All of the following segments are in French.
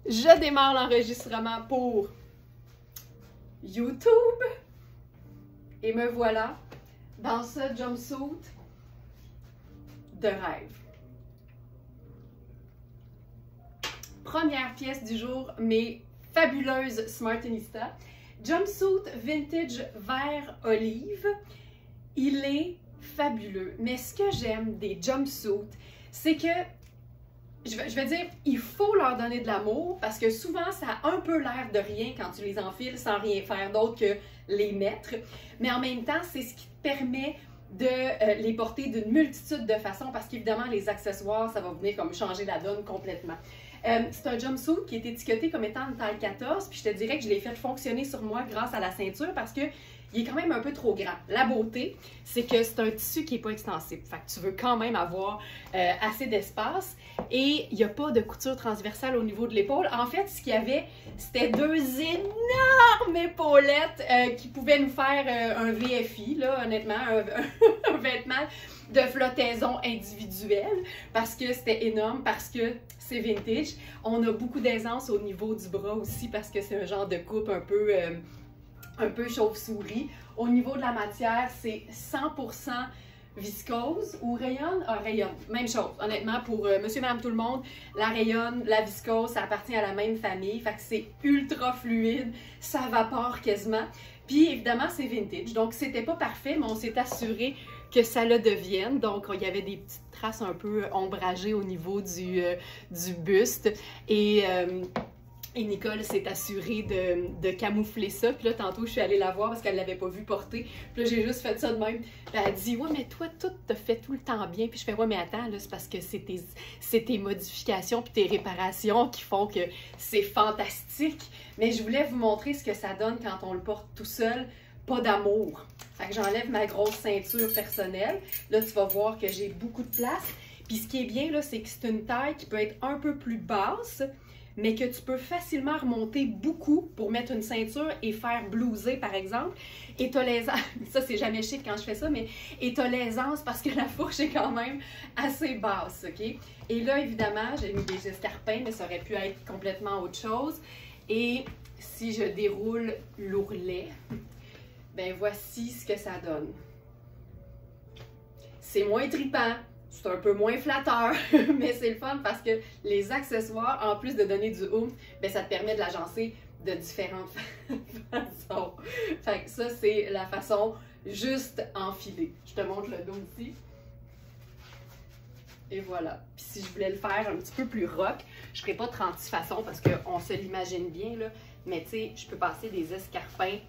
je démarre l'enregistrement pour YouTube et me voilà dans ce jumpsuit de rêve. Première pièce du jour, mes fabuleuses Smartinista. Jumpsuit vintage vert olive. Il est fabuleux. Mais ce que j'aime des jumpsuits, c'est que, je vais dire, il faut leur donner de l'amour parce que souvent, ça a un peu l'air de rien quand tu les enfiles sans rien faire d'autre que les mettre. Mais en même temps, c'est ce qui te permet de les porter d'une multitude de façons parce qu'évidemment, les accessoires, ça va venir comme changer la donne complètement. C'est un jumpsuit qui est étiqueté comme étant une taille 14, puis je te dirais que je l'ai fait fonctionner sur moi grâce à la ceinture parce que il est quand même un peu trop grand. La beauté, c'est que c'est un tissu qui n'est pas extensible. Fait que tu veux quand même avoir assez d'espace et il n'y a pas de couture transversale au niveau de l'épaule. En fait, ce qu'il y avait, c'était deux énormes épaulettes qui pouvaient nous faire un VFI, là, honnêtement, un vêtement de flottaison individuelle parce que c'était énorme, parce que c'est vintage. On a beaucoup d'aisance au niveau du bras aussi parce que c'est un genre de coupe un peu chauve-souris. Au niveau de la matière, c'est 100% viscose ou rayonne? Ah, rayonne. Même chose. Honnêtement, pour monsieur, madame, tout le monde, la rayonne, la viscose, ça appartient à la même famille. Fait que c'est ultra fluide, ça vapore quasiment. Puis évidemment, c'est vintage. Donc, c'était pas parfait, mais on s'est assuré que ça le devienne. Donc, il y avait des petites traces un peu ombragées au niveau du buste. Et Nicole s'est assurée de camoufler ça. Puis là, tantôt, je suis allée la voir parce qu'elle ne l'avait pas vu porter. Puis là, j'ai juste fait ça de même. Puis elle a dit « Ouais, mais toi, tout te fait tout le temps bien. » Puis je fais « Ouais, mais attends, là, c'est parce que c'est tes modifications puis tes réparations qui font que c'est fantastique. » Mais je voulais vous montrer ce que ça donne quand on le porte tout seul. Pas d'amour. Fait que j'enlève ma grosse ceinture personnelle. Là, tu vas voir que j'ai beaucoup de place. Puis ce qui est bien, là, c'est que c'est une taille qui peut être un peu plus basse, mais que tu peux facilement remonter beaucoup pour mettre une ceinture et faire blouser, par exemple. Et t'as l'aisance, ça c'est jamais chic quand je fais ça, mais et t'as l'aisance parce que la fourche est quand même assez basse, ok? Et là, évidemment, j'ai mis des escarpins, mais ça aurait pu être complètement autre chose. Et si je déroule l'ourlet, ben voici ce que ça donne. C'est moins trippant. C'est un peu moins flatteur, mais c'est le fun parce que les accessoires, en plus de donner du oomph, ben ça te permet de l'agencer de différentes façons. Fait que ça, c'est la façon juste enfilée. Je te montre le dos aussi. Et voilà. Puis si je voulais le faire un petit peu plus rock, je ne ferais pas 36 façons parce qu'on se l'imagine bien, là. Mais tu sais, je peux passer des escarpins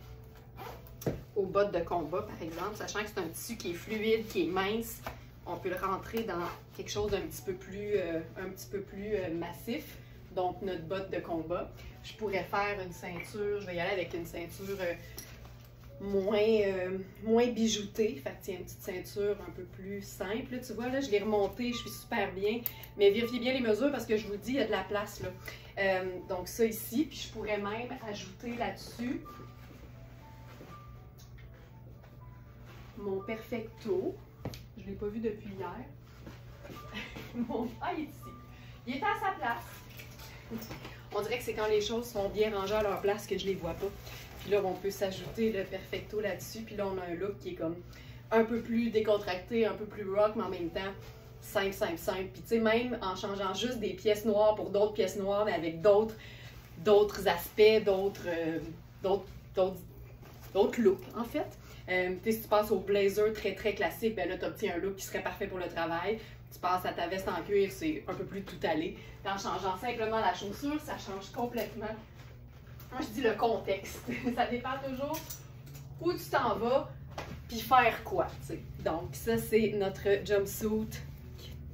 aux bottes de combat, par exemple, sachant que c'est un tissu qui est fluide, qui est mince. On peut le rentrer dans quelque chose d'un petit peu plus, massif, donc notre botte de combat. Je pourrais faire une ceinture, je vais y aller avec une ceinture moins bijoutée. Fait que tiens, une petite ceinture un peu plus simple. Là, tu vois, là, je l'ai remontée, je suis super bien. Mais vérifiez bien les mesures parce que je vous le dis, il y a de la place, là. Donc ça ici, puis je pourrais même ajouter là-dessus mon perfecto. Je ne l'ai pas vu depuis hier. Ah, il est ici. Il est à sa place. On dirait que c'est quand les choses sont bien rangées à leur place que je ne les vois pas. Puis là, on peut s'ajouter le perfecto là-dessus. Puis là, on a un look qui est comme un peu plus décontracté, un peu plus rock, mais en même temps simple, simple, simple. Puis tu sais, même en changeant juste des pièces noires pour d'autres pièces noires, mais avec d'autres aspects, d'autres looks, en fait. Si tu passes au blazer très très classique, ben là tu obtiens un look qui serait parfait pour le travail. Tu passes à ta veste en cuir, c'est un peu plus tout allé. En changeant simplement la chaussure, ça change complètement. Moi je dis le contexte. Ça dépend toujours où tu t'en vas, puis faire quoi, tu sais. Donc ça c'est notre jumpsuit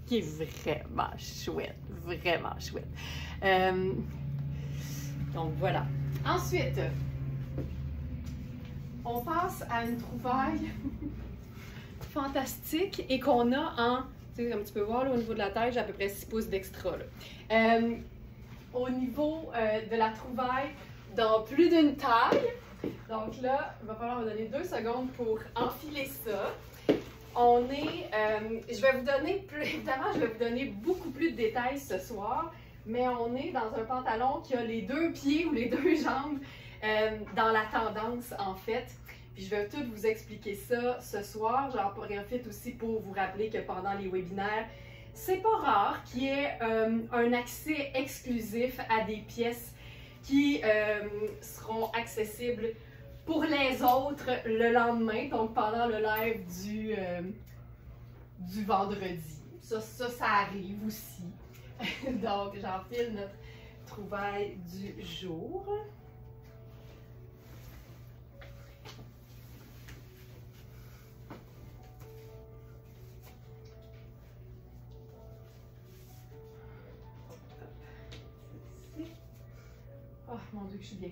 qui est vraiment chouette, vraiment chouette. Donc voilà. Ensuite, on passe à une trouvaille fantastique et qu'on a en, tu sais, comme tu peux voir là, au niveau de la taille, j'ai à peu près 6 pouces d'extra. Au niveau de la trouvaille, dans plus d'une taille. Donc là, il va falloir me donner 2 secondes pour enfiler ça. Je vais vous donner beaucoup plus de détails ce soir, mais on est dans un pantalon qui a les deux pieds ou les deux jambes dans la tendance en fait. Puis je vais tout vous expliquer ça ce soir. J'en profite aussi pour vous rappeler que pendant les webinaires, c'est pas rare qu'il y ait un accès exclusif à des pièces qui seront accessibles pour les autres le lendemain, donc pendant le live du vendredi. Ça arrive aussi. Donc, j'enfile notre trouvaille du jour. Oh mon Dieu, que je suis bien.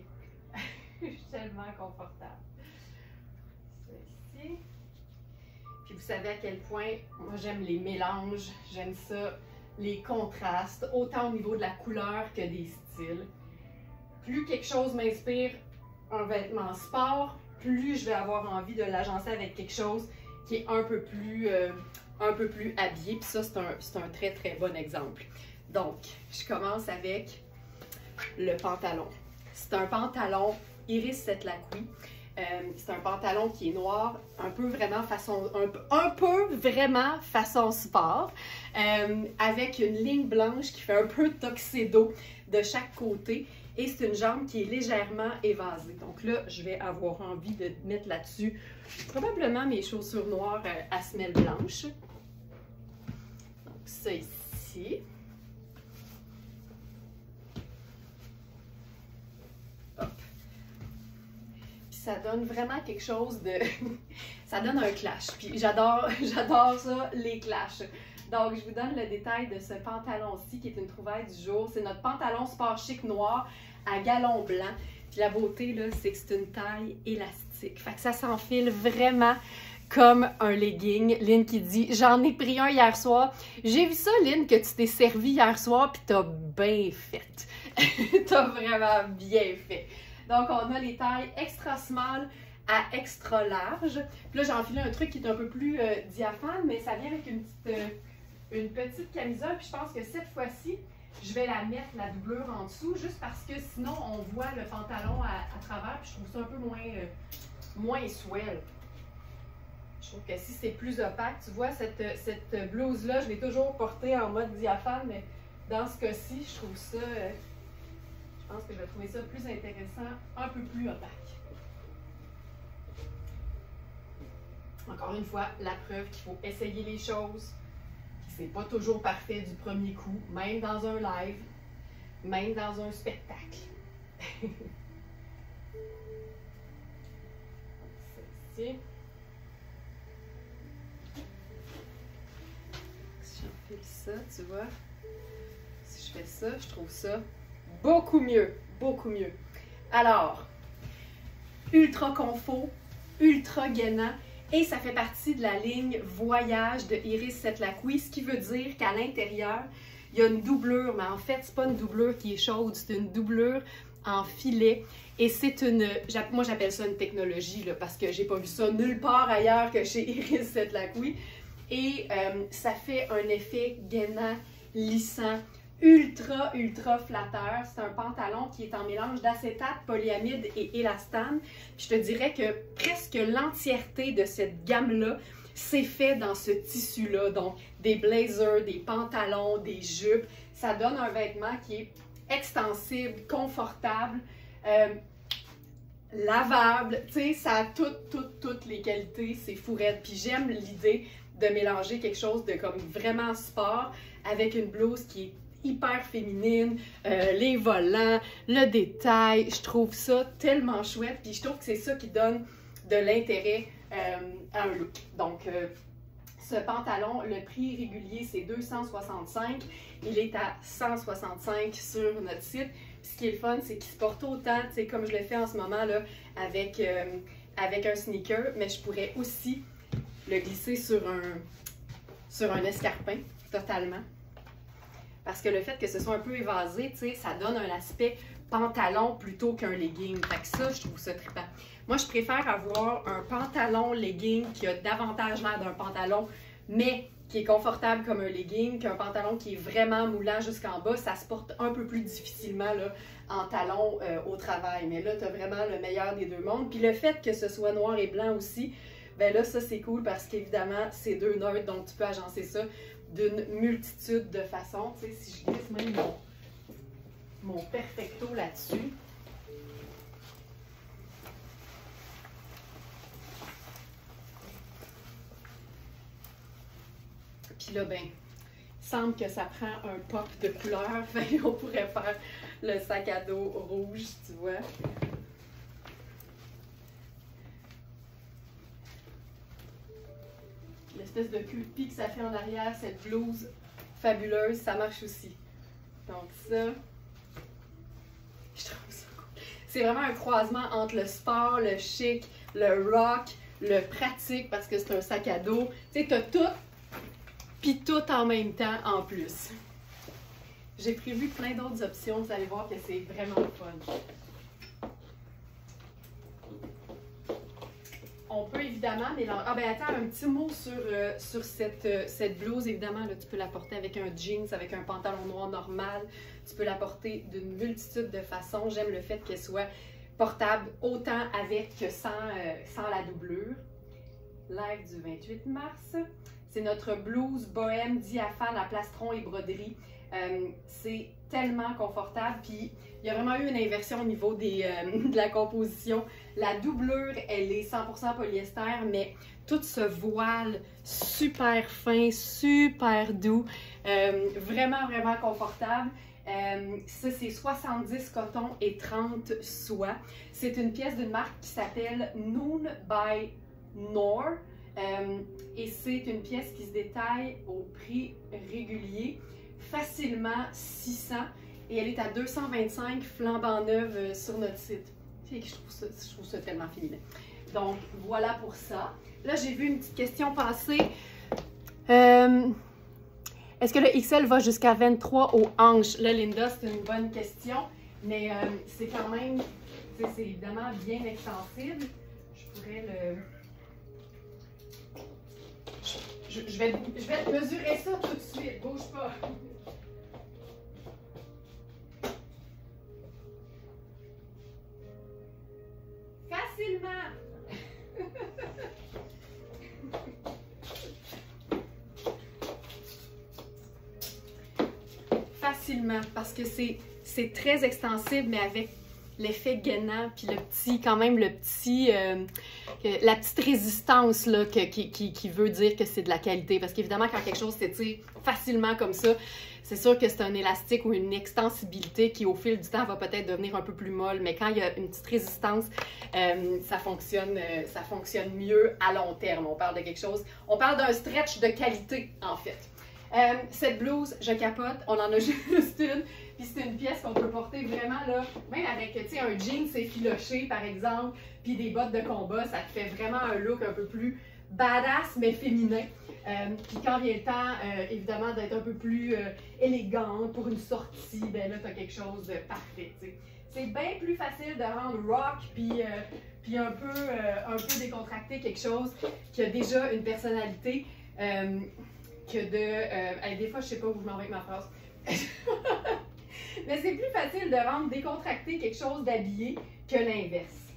Je suis tellement confortable. Ça ici. Puis vous savez à quel point moi j'aime les mélanges, j'aime ça, les contrastes, autant au niveau de la couleur que des styles. Plus quelque chose m'inspire un vêtement sport, plus je vais avoir envie de l'agencer avec quelque chose qui est un peu plus habillé. Puis ça, c'est un très très bon exemple. Donc, je commence avec le pantalon. C'est un pantalon Iris Setlaqui. C'est un pantalon qui est noir, un peu vraiment façon sport, avec une ligne blanche qui fait un peu tuxedo de chaque côté. Et c'est une jambe qui est légèrement évasée. Donc là, je vais avoir envie de mettre là-dessus probablement mes chaussures noires à semelle blanche. Donc ça ici. Ça donne vraiment quelque chose de... ça donne un clash. Puis j'adore ça, les clashs. Donc, je vous donne le détail de ce pantalon-ci qui est une trouvaille du jour. C'est notre pantalon sport chic noir à galon blanc. Puis la beauté, là, c'est que c'est une taille élastique. Fait que ça s'enfile vraiment comme un legging. Lynn qui dit « J'en ai pris un hier soir. J'ai vu ça, Lynn, que tu t'es servi hier soir, puis t'as bien fait. » T'as vraiment bien fait. Donc, on a les tailles extra small à extra large. Puis là, j'ai enfilé un truc qui est un peu plus diaphane, mais ça vient avec une petite camisole. Puis je pense que cette fois-ci, je vais la mettre, la doublure en dessous, juste parce que sinon, on voit le pantalon à travers. Puis je trouve ça un peu moins swell. Je trouve que si c'est plus opaque, tu vois, cette blouse-là, je l'ai toujours portée en mode diaphane, mais dans ce cas-ci, je trouve ça... je pense que je vais trouver ça plus intéressant, un peu plus opaque. Encore une fois, la preuve qu'il faut essayer les choses. C'est pas toujours parfait du premier coup, même dans un live, même dans un spectacle. Celle-ci. Si j'enfile ça, tu vois, si je fais ça, je trouve ça beaucoup mieux, beaucoup mieux. Alors, ultra confort, ultra gainant, et ça fait partie de la ligne voyage de Iris Setlaqui, ce qui veut dire qu'à l'intérieur, il y a une doublure, mais en fait, c'est pas une doublure qui est chaude, c'est une doublure en filet. Et c'est une, moi j'appelle ça une technologie, là, parce que j'ai pas vu ça nulle part ailleurs que chez Iris Setlaqui. Et ça fait un effet gainant, lissant, ultra flatteur. C'est un pantalon qui est en mélange d'acétate, polyamide et élastane. Puis je te dirais que presque l'entièreté de cette gamme-là c'est fait dans ce tissu-là. Donc des blazers, des pantalons, des jupes. Ça donne un vêtement qui est extensible, confortable, lavable. Tu sais, ça a toutes les qualités. C'est fourette. Puis j'aime l'idée de mélanger quelque chose de comme vraiment sport avec une blouse qui est hyper féminine, les volants, le détail, je trouve ça tellement chouette, puis je trouve que c'est ça qui donne de l'intérêt à un look. Donc, ce pantalon, le prix régulier, c'est 265, il est à 165 sur notre site. Puis ce qui est le fun, c'est qu'il se porte autant, tu sais, comme je le fais en ce moment là, avec un sneaker, mais je pourrais aussi le glisser sur un escarpin, totalement. Parce que le fait que ce soit un peu évasé, tu sais, ça donne un aspect pantalon plutôt qu'un legging. Fait que ça, je trouve ça trippant. Moi, je préfère avoir un pantalon legging qui a davantage l'air d'un pantalon, mais qui est confortable comme un legging, qu'un pantalon qui est vraiment moulant jusqu'en bas. Ça se porte un peu plus difficilement là, en talons au travail. Mais là, tu as vraiment le meilleur des deux mondes. Puis le fait que ce soit noir et blanc aussi, ben là, ça c'est cool parce qu'évidemment, c'est deux neutres, donc tu peux agencer ça d'une multitude de façons. Tu sais, si je glisse même mon perfecto là-dessus. Puis là, ben, il semble que ça prend un pop de couleur. Fait on pourrait faire le sac à dos rouge, tu vois. L'espèce de culpi que ça fait en arrière, cette blouse fabuleuse, ça marche aussi. Donc ça, je trouve ça cool. C'est vraiment un croisement entre le sport, le chic, le rock, le pratique, parce que c'est un sac à dos. Tu sais, t'as tout, puis tout en même temps en plus. J'ai prévu plein d'autres options, vous allez voir que c'est vraiment fun. On peut évidemment mélanger. Ah ben attends, un petit mot sur cette blouse. Évidemment, là, tu peux la porter avec un jeans, avec un pantalon noir normal. Tu peux la porter d'une multitude de façons. J'aime le fait qu'elle soit portable autant avec que sans la doublure. Live du 28 mars. C'est notre blouse bohème diaphane à plastron et broderie. C'est tellement confortable. Puis il y a vraiment eu une inversion au niveau de la composition. La doublure, elle est 100% polyester, mais tout ce voile super fin, super doux, vraiment, vraiment confortable. Ça, c'est 70 coton et 30 soie. C'est une pièce d'une marque qui s'appelle Noon by Noor. Et c'est une pièce qui se détaille au prix régulier, facilement 600, et elle est à 225 flambant neuve sur notre site. Je trouve ça tellement féminin. Donc voilà pour ça. Là, j'ai vu une petite question passer. Est-ce que le XL va jusqu'à 23 aux hanches? Là, Linda, c'est une bonne question, mais c'est quand même, c'est évidemment bien extensible. Je pourrais le... Je vais te mesurer ça tout de suite, bouge pas. Facilement. Facilement, parce que c'est très extensible, mais avec l'effet gainant, puis le petit, quand même, la petite résistance là, qui veut dire que c'est de la qualité. Parce qu'évidemment, quand quelque chose s'étire facilement comme ça, c'est sûr que c'est un élastique ou une extensibilité qui, au fil du temps, va peut-être devenir un peu plus molle. Mais quand il y a une petite résistance, ça fonctionne mieux à long terme. On parle de quelque chose, on parle d'un stretch de qualité, en fait. Cette blouse, je capote, on en a juste une. Puis c'est une pièce qu'on peut porter vraiment là, même avec, tu sais, un jean effiloché par exemple, puis des bottes de combat, ça te fait vraiment un look un peu plus badass mais féminin. Puis quand vient le temps, évidemment, d'être un peu plus élégant pour une sortie, ben là, t'as quelque chose de parfait, tu sais. C'est bien plus facile de rendre rock puis un peu décontracté quelque chose qui a déjà une personnalité que de... des fois, je sais pas où je m'en vais avec ma phrase. Mais c'est plus facile de rendre décontracté quelque chose d'habillé que l'inverse.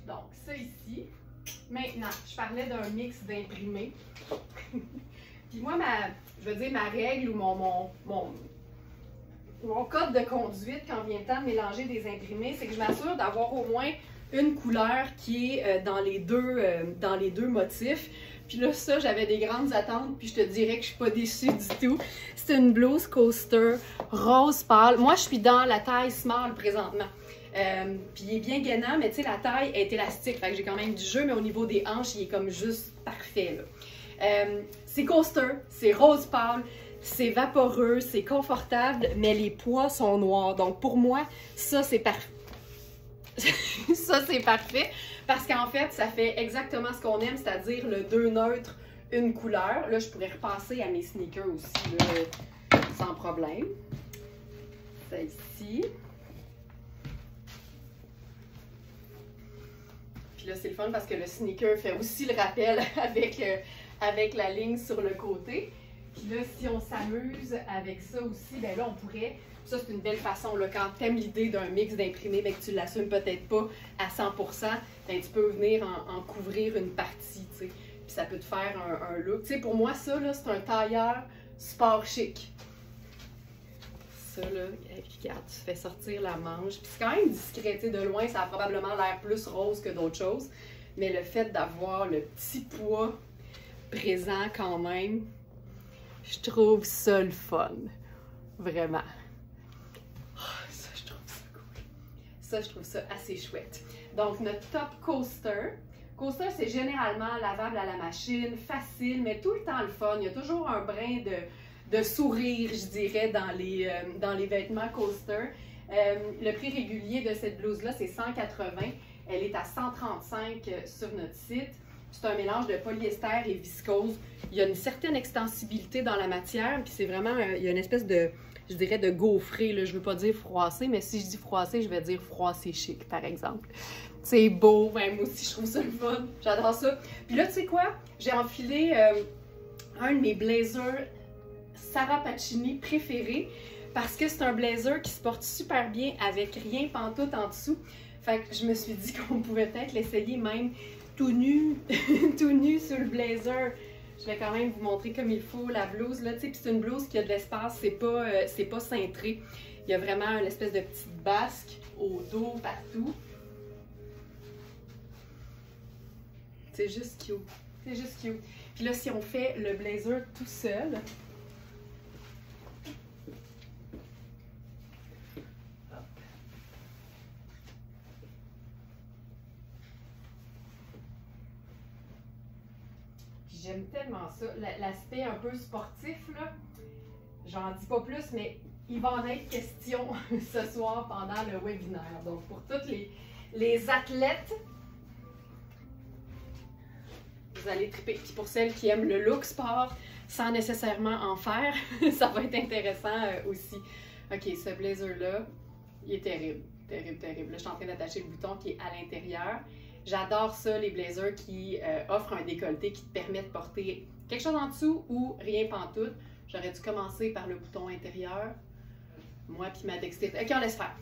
Donc, ça ici. Maintenant, je parlais d'un mix d'imprimés. Puis moi, je veux dire, ma règle ou mon code de conduite quand vient le temps de mélanger des imprimés, c'est que je m'assure d'avoir au moins une couleur qui est dans les deux motifs. Puis là, ça, j'avais des grandes attentes, puis je te dirais que je suis pas déçue du tout. C'est une blouse coaster rose pâle. Moi, je suis dans la taille small présentement. Puis il est bien gainant, mais tu sais, la taille est élastique. Fait que j'ai quand même du jeu, mais au niveau des hanches, il est comme juste parfait, là. C'est coaster, c'est rose pâle, c'est vaporeux, c'est confortable, mais les poids sont noirs. Donc pour moi, ça, c'est parfait. Ça, c'est parfait parce qu'en fait, ça fait exactement ce qu'on aime, c'est-à-dire le deux neutres, une couleur. Là, je pourrais repasser à mes sneakers aussi, là, sans problème. Ça ici. Puis là, c'est le fun parce que le sneaker fait aussi le rappel avec la ligne sur le côté. Puis là, si on s'amuse avec ça aussi, ben là, on pourrait... Ça, c'est une belle façon, là, quand tu aimes l'idée d'un mix d'imprimé, mais que tu l'assumes peut-être pas à 100%, ben, tu peux venir en couvrir une partie, tu sais. Puis ça peut te faire un look. Tu sais, pour moi, ça, là, c'est un tailleur sport chic. Ça, là, regarde, tu fais sortir la manche. Puis c'est quand même discret, tu sais, de loin, ça a probablement l'air plus rose que d'autres choses. Mais le fait d'avoir le petit poids présent quand même, je trouve ça le fun. Vraiment. Ça, je trouve ça cool. Ça, je trouve ça assez chouette. Donc, notre top coaster. Coaster, c'est généralement lavable à la machine, facile, mais tout le temps le fun. Il y a toujours un brin de sourire, je dirais, dans les vêtements coaster. Le prix régulier de cette blouse-là, c'est 180. Elle est à 135 sur notre site. C'est un mélange de polyester et viscose. Il y a une certaine extensibilité dans la matière, puis c'est vraiment, il y a une espèce de, je dirais, de gaufré, là. Je ne veux pas dire froissé, mais si je dis froissé, je vais dire froissé chic, par exemple. C'est beau, ben, moi aussi je trouve ça le fun, j'adore ça. Puis là, tu sais quoi? J'ai enfilé un de mes blazers Sarah Pacini préférés, parce que c'est un blazer qui se porte super bien avec rien pantoute en dessous. Fait que je me suis dit qu'on pouvait peut-être l'essayer même tout nu, tout nu sur le blazer. Je vais quand même vous montrer comme il faut la blouse, là, tu sais, puis c'est une blouse qui a de l'espace, c'est pas cintré. Il y a vraiment une espèce de petite basque au dos, partout. C'est juste cute. C'est juste cute. Puis là, si on fait le blazer tout seul, j'aime tellement ça. L'aspect un peu sportif, là, j'en dis pas plus, mais il va en être question ce soir pendant le webinaire. Donc, pour toutes les athlètes, vous allez triper. Puis pour celles qui aiment le look sport, sans nécessairement en faire, ça va être intéressant aussi. OK, ce blazer-là, il est terrible. Terrible, terrible. Là, je suis en train d'attacher le bouton qui est à l'intérieur. J'adore ça, les blazers qui offrent un décolleté qui te permet de porter quelque chose en dessous ou rien pantoute. J'aurais dû commencer par le bouton intérieur. Moi puis ma dextérité. OK, on laisse faire.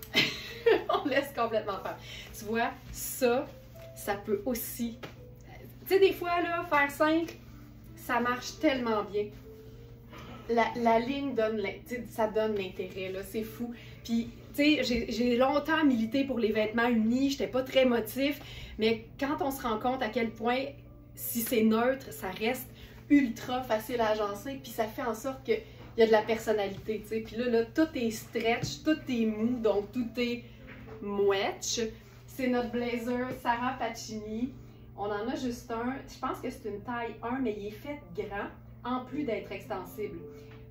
On laisse complètement faire. Tu vois, ça peut aussi... Tu sais, des fois, là, faire simple, ça marche tellement bien. La ligne donne, ça donne l'intérêt, là, c'est fou. Puis, tu sais, j'ai longtemps milité pour les vêtements unis, j'étais pas très motif, mais quand on se rend compte à quel point, si c'est neutre, ça reste ultra facile à agencer, puis ça fait en sorte qu'il y a de la personnalité, tu sais. Puis là, tout est stretch, tout est mou, donc tout est mouetche. C'est notre blazer Sarah Pacini. On en a juste un. Je pense que c'est une taille 1, mais il est fait grand, en plus d'être extensible.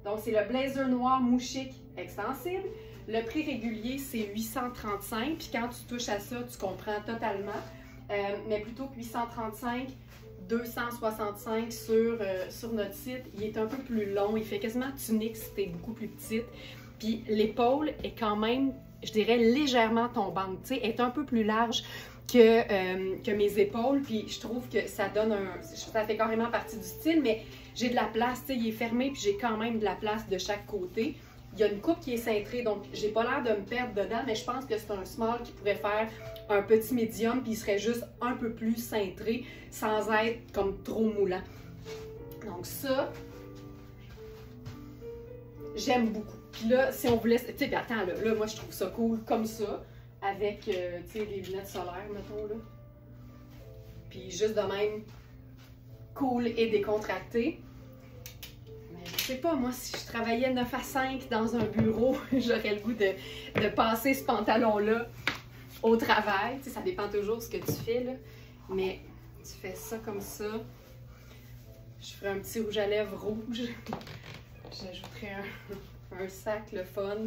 Donc, c'est le blazer noir mouchique extensible. Le prix régulier, c'est 835. Puis quand tu touches à ça, tu comprends totalement. Mais plutôt que 835, 265 sur notre site. Il est un peu plus long. Il fait quasiment tunique si t'es beaucoup plus petite. Puis l'épaule est quand même, je dirais, légèrement tombante. Tu sais, est un peu plus large que mes épaules, puis je trouve que ça donne ça fait carrément partie du style, mais j'ai de la place, tu sais, il est fermé, puis j'ai quand même de la place de chaque côté. Il y a une coupe qui est cintrée, donc j'ai pas l'air de me perdre dedans, mais je pense que c'est un small qui pourrait faire un petit médium, puis il serait juste un peu plus cintré, sans être comme trop moulant. Donc ça, j'aime beaucoup. Puis là, si on voulait, tu sais, attends, là, moi je trouve ça cool comme ça, avec, tu sais, les lunettes solaires, mettons, là. Puis juste de même, cool et décontracté. Mais je sais pas, moi, si je travaillais 9 à 5 dans un bureau, j'aurais le goût de passer ce pantalon-là au travail. Tu sais, ça dépend toujours ce que tu fais, là. Mais tu fais ça comme ça. Je ferais un petit rouge à lèvres rouge. J'ajouterais un sac, le fun.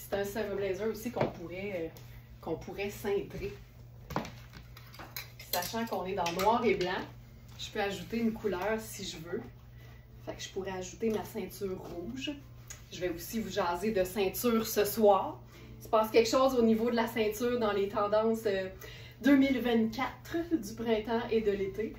C'est un serre blazer aussi qu'on pourrait cintrer. Sachant qu'on est dans noir et blanc, je peux ajouter une couleur si je veux. Fait que je pourrais ajouter ma ceinture rouge. Je vais aussi vous jaser de ceinture ce soir. Il se passe quelque chose au niveau de la ceinture dans les tendances 2024 du printemps et de l'été.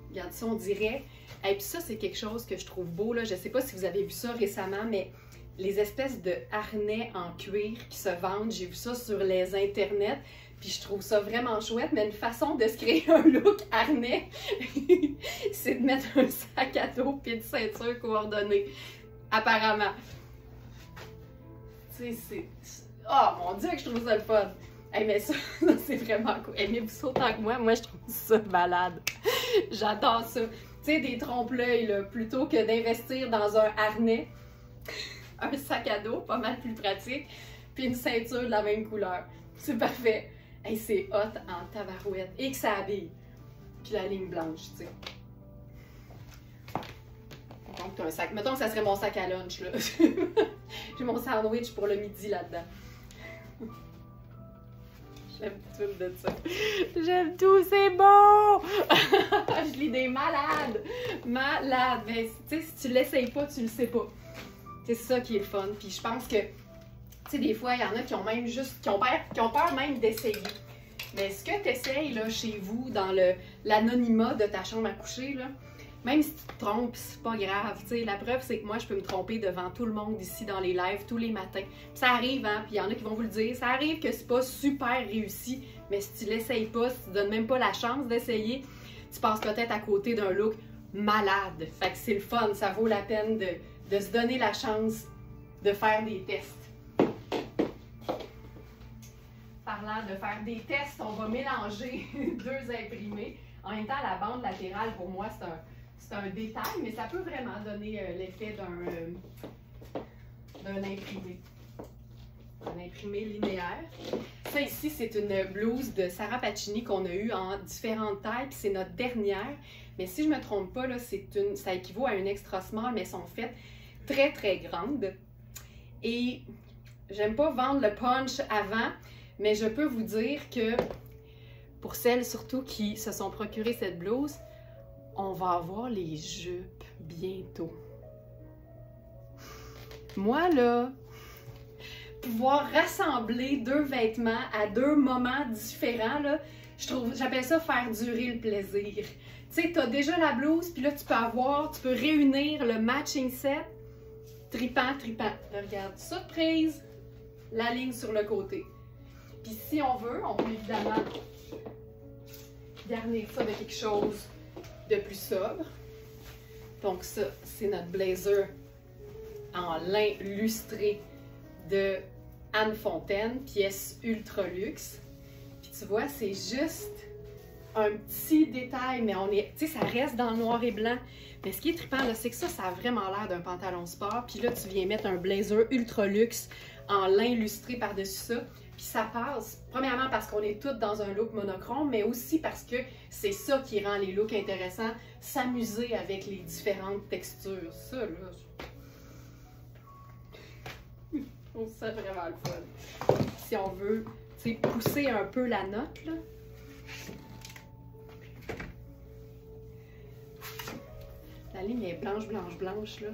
Regarde ça, on dirait. Et puis ça, c'est quelque chose que je trouve beau, là. Je ne sais pas si vous avez vu ça récemment, mais les espèces de harnais en cuir qui se vendent, j'ai vu ça sur les internets, puis je trouve ça vraiment chouette, mais une façon de se créer un look harnais, c'est de mettre un sac à dos puis une ceinture coordonnée, apparemment. Tu sais, c'est... Oh mon Dieu que je trouve ça le fun! Hey, mais ça c'est vraiment cool. Aimez-vous ça autant que moi je trouve ça malade. J'adore ça. Tu sais, des trompe-l'œil, là, plutôt que d'investir dans un harnais, un sac à dos, pas mal plus pratique, puis une ceinture de la même couleur. C'est parfait. Hey, c'est hot en tabarouette. Et que ça habille. Puis la ligne blanche, tu sais. Donc, t'as un sac. Mettons que ça serait mon sac à lunch, là. J'ai mon sandwich pour le midi là-dedans. J'aime tout de ça. J'aime tout, c'est bon! Je lis des malades! Malades! Mais tu sais, si tu l'essayes pas, tu le sais pas. C'est ça qui est le fun. Puis je pense que, tu sais, des fois, il y en a qui ont même juste, qui ont peur même d'essayer. Mais ce que tu essayes, là, chez vous, dans l'anonymat de ta chambre à coucher, là, même si tu te trompes, c'est pas grave. Tu sais, la preuve, c'est que moi, je peux me tromper devant tout le monde ici dans les lives tous les matins. Puis ça arrive, hein, puis il y en a qui vont vous le dire, ça arrive que c'est pas super réussi, mais si tu l'essayes pas, si tu donnes même pas la chance d'essayer, tu passes peut-être à côté d'un look malade. Fait que c'est le fun, ça vaut la peine de se donner la chance de faire des tests. Parlant de faire des tests, on va mélanger deux imprimés. En même temps, la bande latérale, pour moi, c'est un détail, mais ça peut vraiment donner l'effet d'un imprimé. Un imprimé linéaire. Ça ici, c'est une blouse de Sarah Pacini qu'on a eue en différentes tailles, puis c'est notre dernière. Mais si je ne me trompe pas, là, ça équivaut à une extra small, mais elles sont faites très, très grandes. Et j'aime pas vendre le punch avant, mais je peux vous dire que pour celles surtout qui se sont procurées cette blouse, on va avoir les jupes bientôt. Moi, là, pouvoir rassembler deux vêtements à deux moments différents, là, j'appelle ça faire durer le plaisir. Tu sais, tu as déjà la blouse, puis là, tu peux réunir le matching set. Tripant, tripant. Là, regarde, surprise, la ligne sur le côté. Puis si on veut, on peut évidemment garnir ça de quelque chose de plus sobre. Donc ça, c'est notre blazer en lin lustré de Anne Fontaine, pièce ultra luxe. Puis tu vois, c'est juste un petit détail, mais tu sais, ça reste dans le noir et blanc. Mais ce qui est trippant, là, c'est que ça a vraiment l'air d'un pantalon sport. Puis là, tu viens mettre un blazer ultra luxe en lin lustré par-dessus ça. Puis ça passe, premièrement parce qu'on est toutes dans un look monochrome, mais aussi parce que c'est ça qui rend les looks intéressants, s'amuser avec les différentes textures. Ça, là, je trouve ça vraiment le fun. Si on veut, tu sais, pousser un peu la note, là. La ligne est blanche, blanche, blanche, là.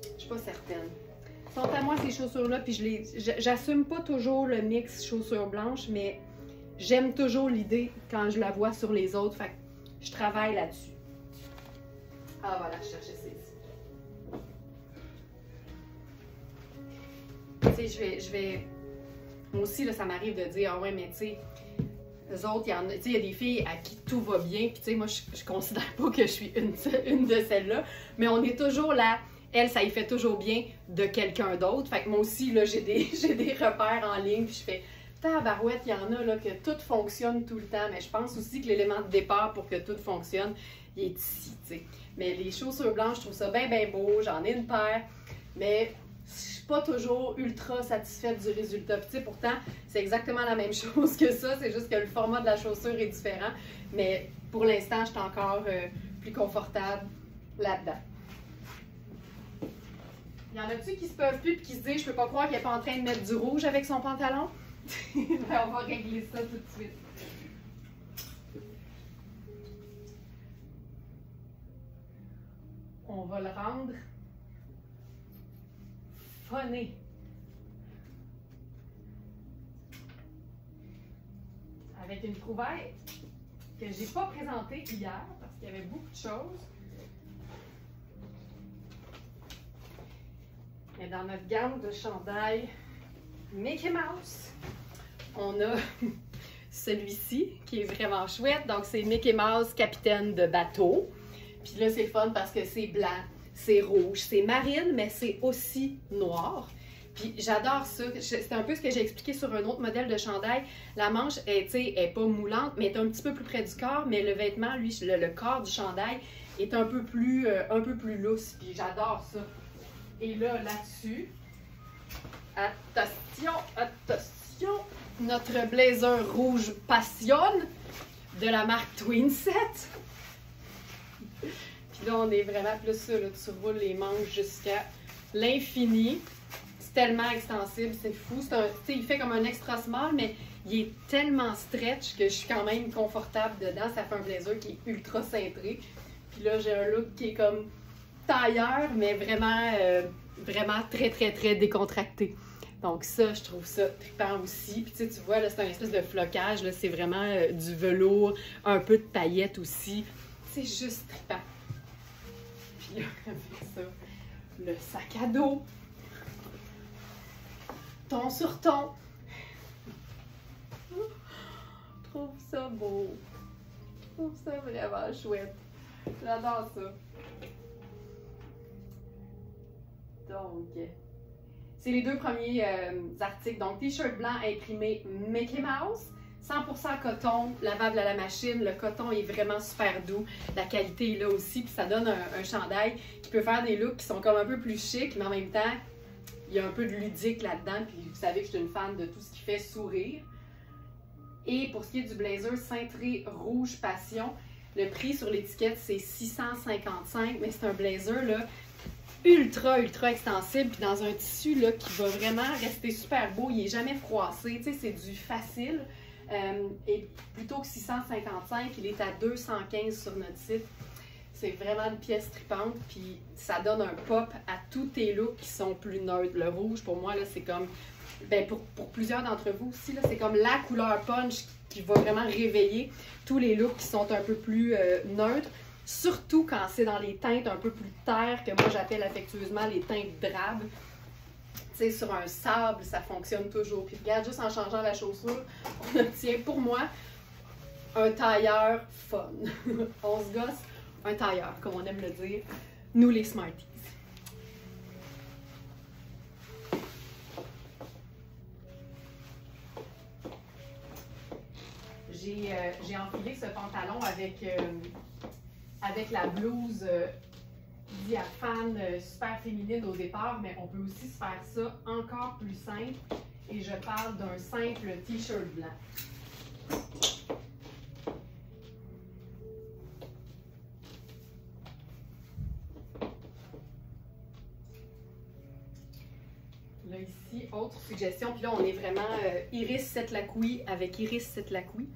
Je suis pas certaine. Sont à moi ces chaussures-là, puis j'assume pas toujours le mix chaussures blanches, mais j'aime toujours l'idée quand je la vois sur les autres, fait que je travaille là-dessus. Ah voilà, je cherchais celle-ci. Tu sais, je vais... Moi aussi, là, ça m'arrive de dire, ah ouais, mais tu sais, eux autres, il y a des filles à qui tout va bien, puis tu sais, moi, je considère pas que je suis une de celles-là, mais on est toujours là. Elle, ça y fait toujours bien de quelqu'un d'autre. Fait que moi aussi, là, j'ai des repères en ligne, puis je fais tabarouette, il y en a là, que tout fonctionne tout le temps, mais je pense aussi que l'élément de départ pour que tout fonctionne, il est ici, tu sais. Mais les chaussures blanches, je trouve ça bien, bien beau, j'en ai une paire, mais je suis pas toujours ultra satisfaite du résultat. Puis tu sais, pourtant, c'est exactement la même chose que ça, c'est juste que le format de la chaussure est différent, mais pour l'instant, je suis encore plus confortable là-dedans. Il y en a-tu qui se peuvent plus et qui se disent, je peux pas croire qu'elle est pas en train de mettre du rouge avec son pantalon? Ben, on va régler ça tout de suite. On va le rendre funné. Avec une trouvette que j'ai pas présentée hier parce qu'il y avait beaucoup de choses. Mais dans notre gamme de chandail Mickey Mouse, on a celui-ci qui est vraiment chouette. Donc, c'est Mickey Mouse, capitaine de bateau. Puis là, c'est fun parce que c'est blanc, c'est rouge, c'est marine, mais c'est aussi noir. Puis j'adore ça. C'est un peu ce que j'ai expliqué sur un autre modèle de chandail. La manche, est pas moulante, mais est un petit peu plus près du corps. Mais le vêtement, lui, le corps du chandail est un peu plus lousse. Puis j'adore ça. Et là, là-dessus, attention, attention, notre blazer rouge passionne de la marque Twinset. Puis là, on est vraiment plus ça, là, tu roules les manches jusqu'à l'infini. C'est tellement extensible, c'est fou. Il fait comme un extra small, mais il est tellement stretch que je suis quand même confortable dedans. Ça fait un blazer qui est ultra cintré. Puis là, j'ai un look qui est comme tailleur, mais vraiment, vraiment très, très, très décontracté. Donc ça, je trouve ça trippant aussi. Puis tu vois, là, c'est un espèce de flocage. Là, c'est vraiment du velours, un peu de paillettes aussi. C'est juste trippant. Puis là, avec ça, le sac à dos. Ton sur ton. Je trouve ça beau. Je trouve ça vraiment chouette. J'adore ça. Donc, c'est les deux premiers articles. Donc, t-shirt blanc imprimé Mickey Mouse. 100% coton, lavable à la machine. Le coton est vraiment super doux. La qualité est là aussi. Puis ça donne un chandail qui peut faire des looks qui sont comme un peu plus chic, mais en même temps, il y a un peu de ludique là-dedans. Puis vous savez que je suis une fan de tout ce qui fait sourire. Et pour ce qui est du blazer cintré rouge passion, le prix sur l'étiquette, c'est 655. Mais c'est un blazer là, ultra extensible. Puis dans un tissu là, qui va vraiment rester super beau. Il n'est jamais froissé. Tu sais, c'est du facile. Et plutôt que 655, il est à 215 sur notre site. C'est vraiment une pièce trippante, puis ça donne un pop à tous tes looks qui sont plus neutres. Le rouge, pour moi, là, c'est comme, ben pour plusieurs d'entre vous aussi, là, c'est comme la couleur punch qui va vraiment réveiller tous les looks qui sont un peu plus neutres. Surtout quand c'est dans les teintes un peu plus terres, que moi j'appelle affectueusement les teintes drabes. Tu sais, sur un sable, ça fonctionne toujours. Puis regarde, juste en changeant la chaussure, on obtient pour moi un tailleur fun. On se gosse, un tailleur, comme on aime le dire, nous les Smarties. J'ai enfilé ce pantalon avec la blouse diaphane, super féminine au départ, mais on peut aussi se faire ça encore plus simple. Et je parle d'un simple t-shirt blanc. Là, ici, autre suggestion. Puis là, on est vraiment Iris Setlaqui avec Iris Setlaqui.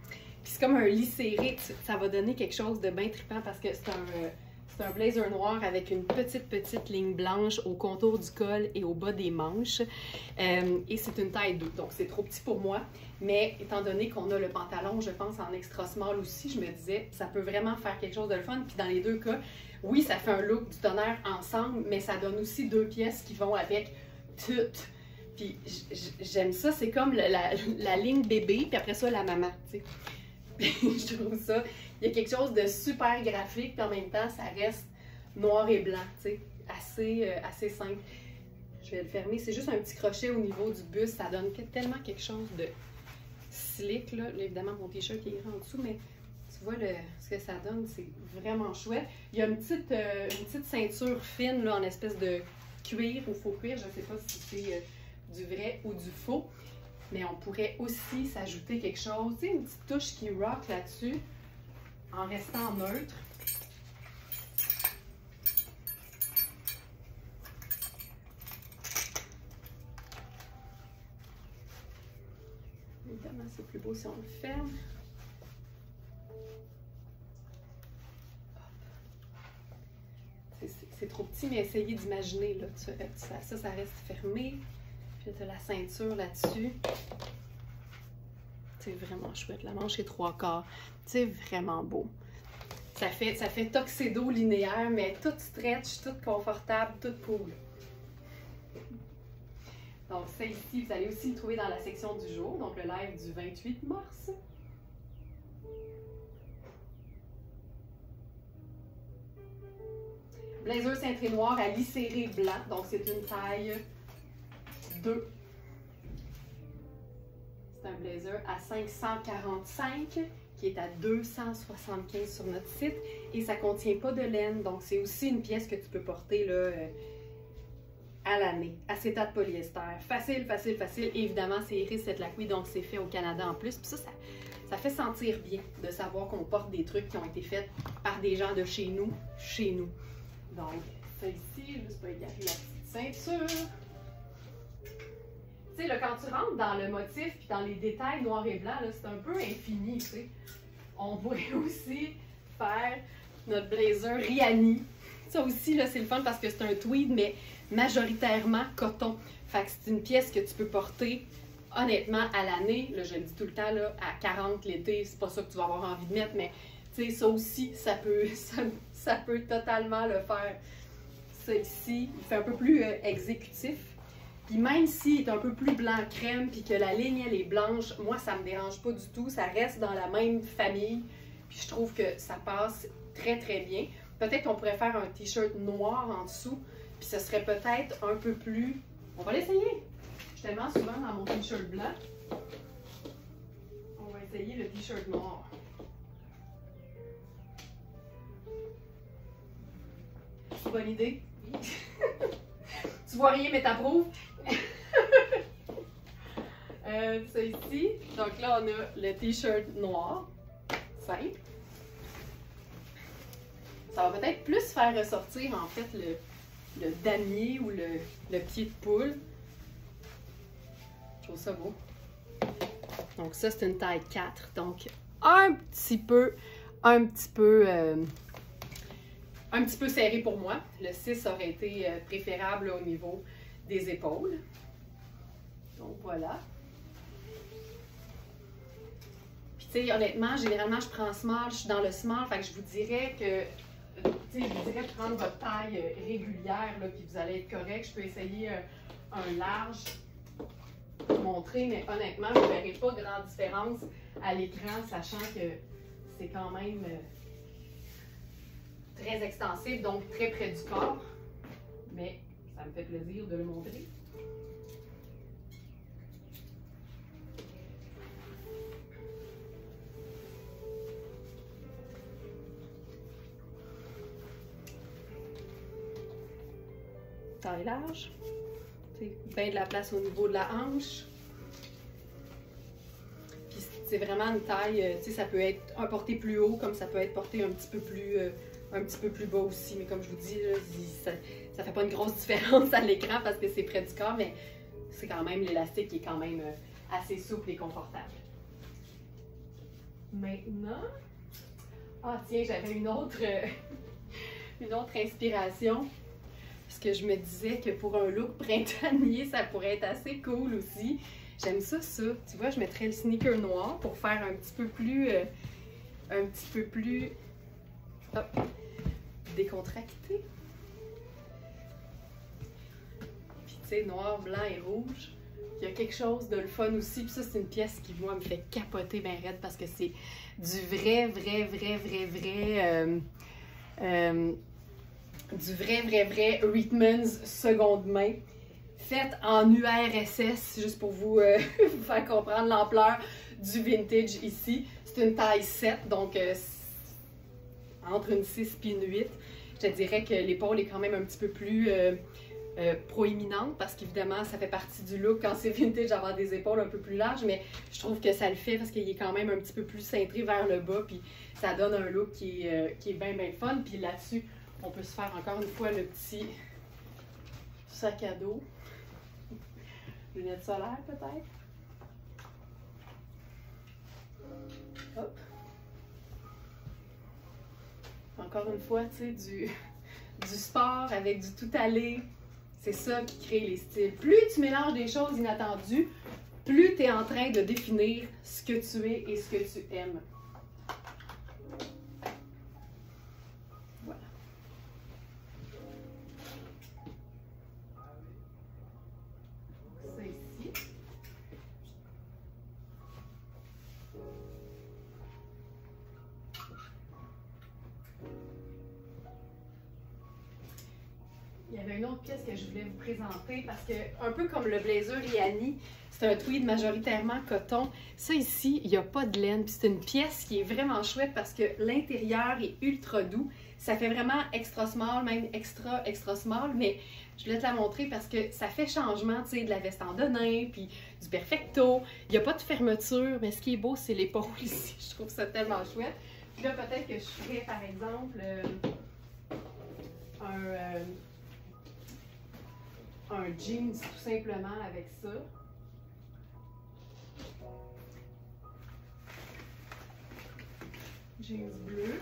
Puis c'est comme un lis serré. Ça va donner quelque chose de bien trippant parce que c'est un blazer noir avec une petite ligne blanche au contour du col et au bas des manches. Et c'est une taille 2, donc c'est trop petit pour moi. Mais étant donné qu'on a le pantalon, je pense, en extra small aussi, je me disais, ça peut vraiment faire quelque chose de le fun. Puis dans les deux cas, oui, ça fait un look du tonnerre ensemble, mais ça donne aussi deux pièces qui vont avec toutes. Puis j'aime ça, c'est comme la ligne bébé, puis après ça, la maman, tu sais. Je trouve ça, il y a quelque chose de super graphique, puis en même temps, ça reste noir et blanc, tu sais, assez simple. Je vais le fermer, c'est juste un petit crochet au niveau du buste, ça donne tellement quelque chose de slick, là. Évidemment, mon t-shirt qui est en dessous, mais tu vois ce que ça donne, c'est vraiment chouette. Il y a une petite ceinture fine, là, en espèce de cuir ou faux cuir, je ne sais pas si c'est du vrai ou du faux. Mais on pourrait aussi s'ajouter quelque chose, tu sais, une petite touche qui rock là-dessus, en restant neutre. Évidemment, c'est plus beau si on le ferme. C'est trop petit, mais essayez d'imaginer, là, ça reste fermé. Puis tu as la ceinture là-dessus. C'est vraiment chouette. La manche est 3/4. C'est vraiment beau. Ça fait tuxedo linéaire, mais tout stretch, tout confortable, tout cool. Donc ça ici, vous allez aussi le trouver dans la section du jour, donc le live du 28 mars. Blazer cintré noir à lis serré blanc, donc c'est une taille 2. C'est un blazer à 545 qui est à 275 sur notre site et ça ne contient pas de laine, donc c'est aussi une pièce que tu peux porter là, à l'année. Acétate polyester. Facile, facile, facile. Et évidemment, c'est Iris Lacqui, donc c'est fait au Canada en plus. Puis ça fait sentir bien de savoir qu'on porte des trucs qui ont été faits par des gens de chez nous, Donc, ça ici, juste pour égarer la petite ceinture. Tu sais, là, quand tu rentres dans le motif puis dans les détails noir et blanc, c'est un peu infini, tu sais. On pourrait aussi faire notre blazer Rihanni. Ça aussi, là, c'est le fun parce que c'est un tweed, mais majoritairement coton. Fait que c'est une pièce que tu peux porter, honnêtement, à l'année. Là, je le dis tout le temps, là, à 40 l'été, c'est pas ça que tu vas avoir envie de mettre, mais tu sais, ça aussi, ça peut totalement le faire. Ça ici, il fait un peu plus exécutif. Puis même s'il est un peu plus blanc crème, puis que la ligne, elle est blanche, moi, ça me dérange pas du tout. Ça reste dans la même famille. Puis je trouve que ça passe très, très bien. Peut-être qu'on pourrait faire un t-shirt noir en dessous. Puis ce serait peut-être un peu plus... On va l'essayer. Je suis tellement souvent dans mon t-shirt blanc. On va essayer le t-shirt noir. C'est une bonne idée? Oui. Tu vois rien, mais t'approuves? Ça ici. Donc là, on a le t-shirt noir. Simple. Ça va peut-être plus faire ressortir, en fait, le damier ou le pied de poule. Je trouve ça beau. Donc ça, c'est une taille 4. Donc, un petit peu serré pour moi. Le 6 aurait été préférable au niveau des épaules. Donc voilà. Puis tu sais, honnêtement, généralement, je prends small, je suis dans le small, fait que je vous dirais que, tu sais, je vous dirais de prendre votre taille régulière, là, puis vous allez être correct. Je peux essayer un large pour montrer, mais honnêtement, vous ne verrez pas de grande différence à l'écran, sachant que c'est quand même très extensif, donc très près du corps. Mais ça me fait plaisir de le montrer. Taille large. Bien de la place au niveau de la hanche. Puis c'est vraiment une taille, tu sais, ça peut être un porté plus haut, comme ça peut être porté un petit peu plus bas aussi. Mais comme je vous dis, là, ça fait pas une grosse différence à l'écran parce que c'est près du corps, mais c'est quand même l'élastique qui est quand même assez souple et confortable. Maintenant, ah tiens, j'avais une autre inspiration. Parce que je me disais que pour un look printanier, ça pourrait être assez cool aussi. J'aime ça. Tu vois, je mettrais le sneaker noir pour faire un petit peu plus hop, décontracté. Puis tu sais, noir, blanc et rouge. Il y a quelque chose de le fun aussi. Puis ça, c'est une pièce qui, moi, me fait capoter bien raide parce que c'est du vrai Reitmans seconde main, faite en URSS, juste pour vous, vous faire comprendre l'ampleur du vintage ici. C'est une taille 7, donc entre une 6 et une 8. Je te dirais que l'épaule est quand même un petit peu plus proéminente parce qu'évidemment, ça fait partie du look quand c'est vintage d'avoir des épaules un peu plus larges, mais je trouve que ça le fait parce qu'il est quand même un petit peu plus cintré vers le bas, puis ça donne un look qui est bien fun. Puis là-dessus, on peut se faire encore une fois le petit sac à dos. Lunettes solaires peut-être. Hop. Encore une fois, tu sais, du sport avec du tout aller, c'est ça qui crée les styles. Plus tu mélanges des choses inattendues, plus tu es en train de définir ce que tu es et ce que tu aimes. Voilà. Ça ici. Il y avait une autre pièce que je voulais vous présenter parce que, un peu comme le blazer Rihanni, c'est un tweed majoritairement coton. Ça ici, il n'y a pas de laine. C'est une pièce qui est vraiment chouette parce que l'intérieur est ultra doux. Ça fait vraiment extra small, même extra small, mais je voulais te la montrer parce que ça fait changement, tu sais, de la veste en denim, puis du perfecto. Il n'y a pas de fermeture, mais ce qui est beau, c'est l'épaule ici. Je trouve ça tellement chouette. Puis là, peut-être que je ferais, par exemple, un jeans tout simplement avec ça. Jeans bleu.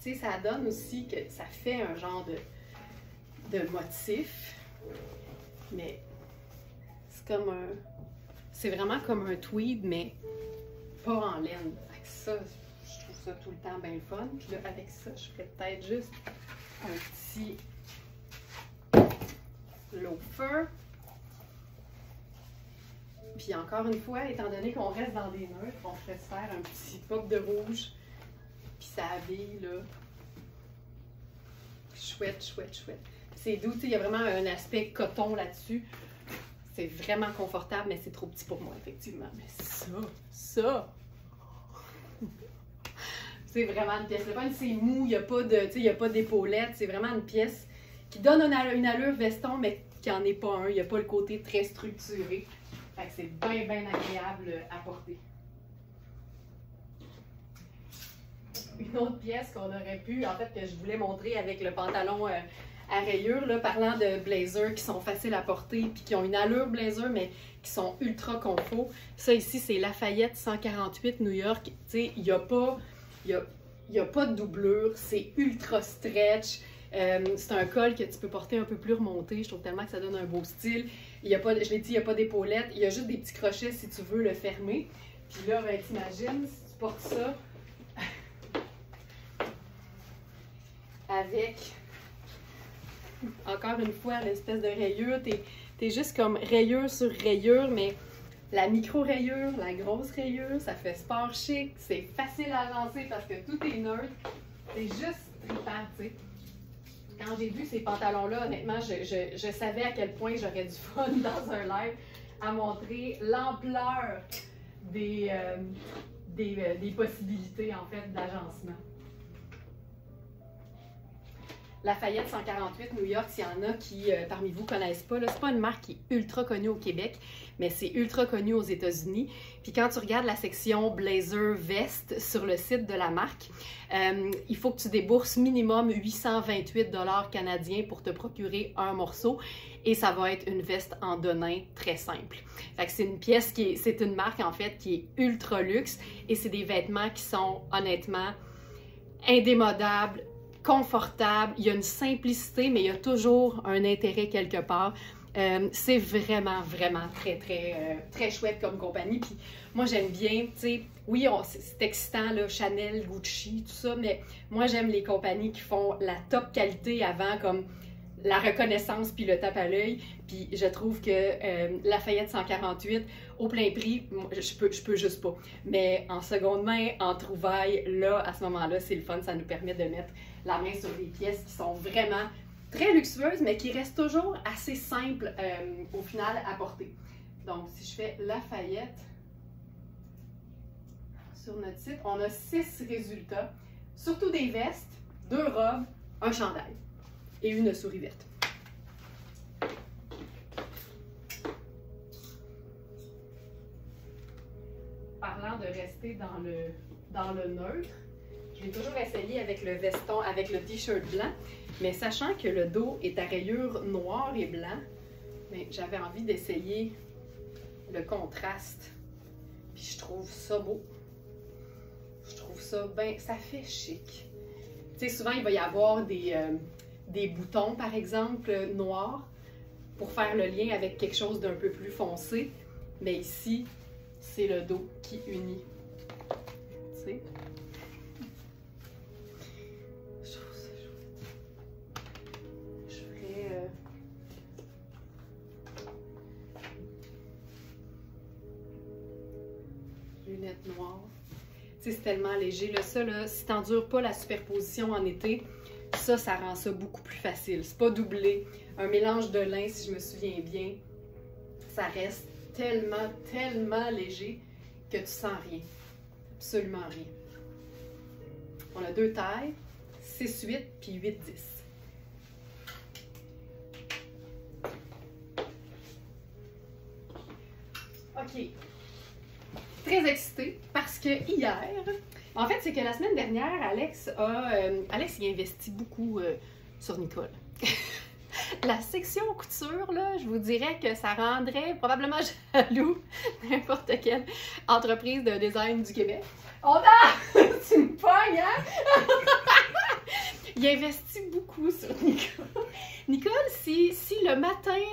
Tu sais, ça donne aussi que ça fait un genre de motif, mais c'est comme un... C'est vraiment comme un tweed, mais pas en laine. Avec ça, je trouve ça tout le temps bien le fun. Puis là, avec ça, je ferais peut-être juste un petit loafer. Puis encore une fois, étant donné qu'on reste dans des neutres, on ferait se faire un petit pop de rouge. Puis ça habille, là. Chouette, chouette, chouette. C'est doux, tu sais, il y a vraiment un aspect coton là-dessus. C'est vraiment confortable, mais c'est trop petit pour moi, effectivement. Mais ça, c'est vraiment une pièce. Le fun, c'est mou, il n'y a pas de, tu sais, il n'y a pas d'épaulette. C'est vraiment une pièce qui donne une allure veston, mais qui n'en est pas un. Il n'y a pas le côté très structuré. Fait que c'est bien, bien agréable à porter. Une autre pièce qu'on aurait pu, en fait, que je voulais montrer avec le pantalon à rayures, là, parlant de blazers qui sont faciles à porter puis qui ont une allure blazer, mais qui sont ultra confort. Ça ici, c'est Lafayette 148 New York. Tu sais, il n'y a pas de doublure, c'est ultra stretch. C'est un col que tu peux porter un peu plus remonté. Je trouve tellement que ça donne un beau style. Il y a pas, je l'ai dit, il n'y a pas d'épaulette. Il y a juste des petits crochets si tu veux le fermer. Puis là, ben, t'imagines, si tu portes ça avec, encore une fois, l'espèce de rayure. T'es juste comme rayure sur rayure, mais la micro-rayure, la grosse rayure, ça fait sport chic. C'est facile à lancer parce que tout est neutre. C'est juste trippant, tu sais. Quand j'ai vu ces pantalons-là, honnêtement, je savais à quel point j'aurais du fun dans un live à montrer l'ampleur des possibilités, en fait, d'agencement. Lafayette 148 New York, s'il y en a qui, parmi vous, ne connaissent pas, c'est pas une marque qui est ultra connue au Québec, mais c'est ultra connu aux États-Unis. Puis quand tu regardes la section blazer veste sur le site de la marque, il faut que tu débourses minimum 828 $ canadiens pour te procurer un morceau et ça va être une veste en denim très simple. Fait que c'est une pièce c'est une marque en fait qui est ultra luxe et c'est des vêtements qui sont honnêtement indémodables, confortable, il y a une simplicité, mais il y a toujours un intérêt quelque part. C'est vraiment, vraiment très chouette comme compagnie. Puis moi, j'aime bien, tu sais, oui, c'est excitant, là, Chanel, Gucci, tout ça, mais moi, j'aime les compagnies qui font la top qualité avant, comme la reconnaissance puis le tape à l'œil. Puis je trouve que Lafayette 148, au plein prix, je peux juste pas. Mais en seconde main, en trouvailles, là, à ce moment-là, c'est le fun. Ça nous permet de mettre la main sur des pièces qui sont vraiment très luxueuses, mais qui restent toujours assez simples au final à porter. Donc, si je fais Lafayette sur notre site, on a 6 résultats. Surtout des vestes, 2 robes, un chandail et une souris verte. Parlant de rester dans le neutre, Je l'ai toujours essayé avec le veston, avec le t-shirt blanc, mais sachant que le dos est à rayures noir et blanc, j'avais envie d'essayer le contraste. Puis je trouve ça beau. Je trouve ça bien, ça fait chic. Tu sais, souvent il va y avoir des boutons, par exemple, noirs, pour faire le lien avec quelque chose d'un peu plus foncé. Mais ici, c'est le dos qui unit. Tu sais? Je trouve ça chouette. Je ferais... lunettes noires. Tu sais, c'est tellement léger. Là, ça, là, si t'endures pas la superposition en été, ça rend ça beaucoup plus facile. C'est pas doublé. Un mélange de lin, si je me souviens bien, ça reste tellement, tellement léger que tu sens rien. Absolument rien. On a deux tailles, 6-8 puis 8-10. OK. Très excitée parce que hier, en fait, c'est que la semaine dernière, Alex il investit beaucoup sur Nicole. La section couture, là, je vous dirais que ça rendrait probablement jaloux n'importe quelle entreprise de design du Québec. On a! Tu me pognes, hein? Il investit beaucoup sur Nicole. Nicole, si le matin,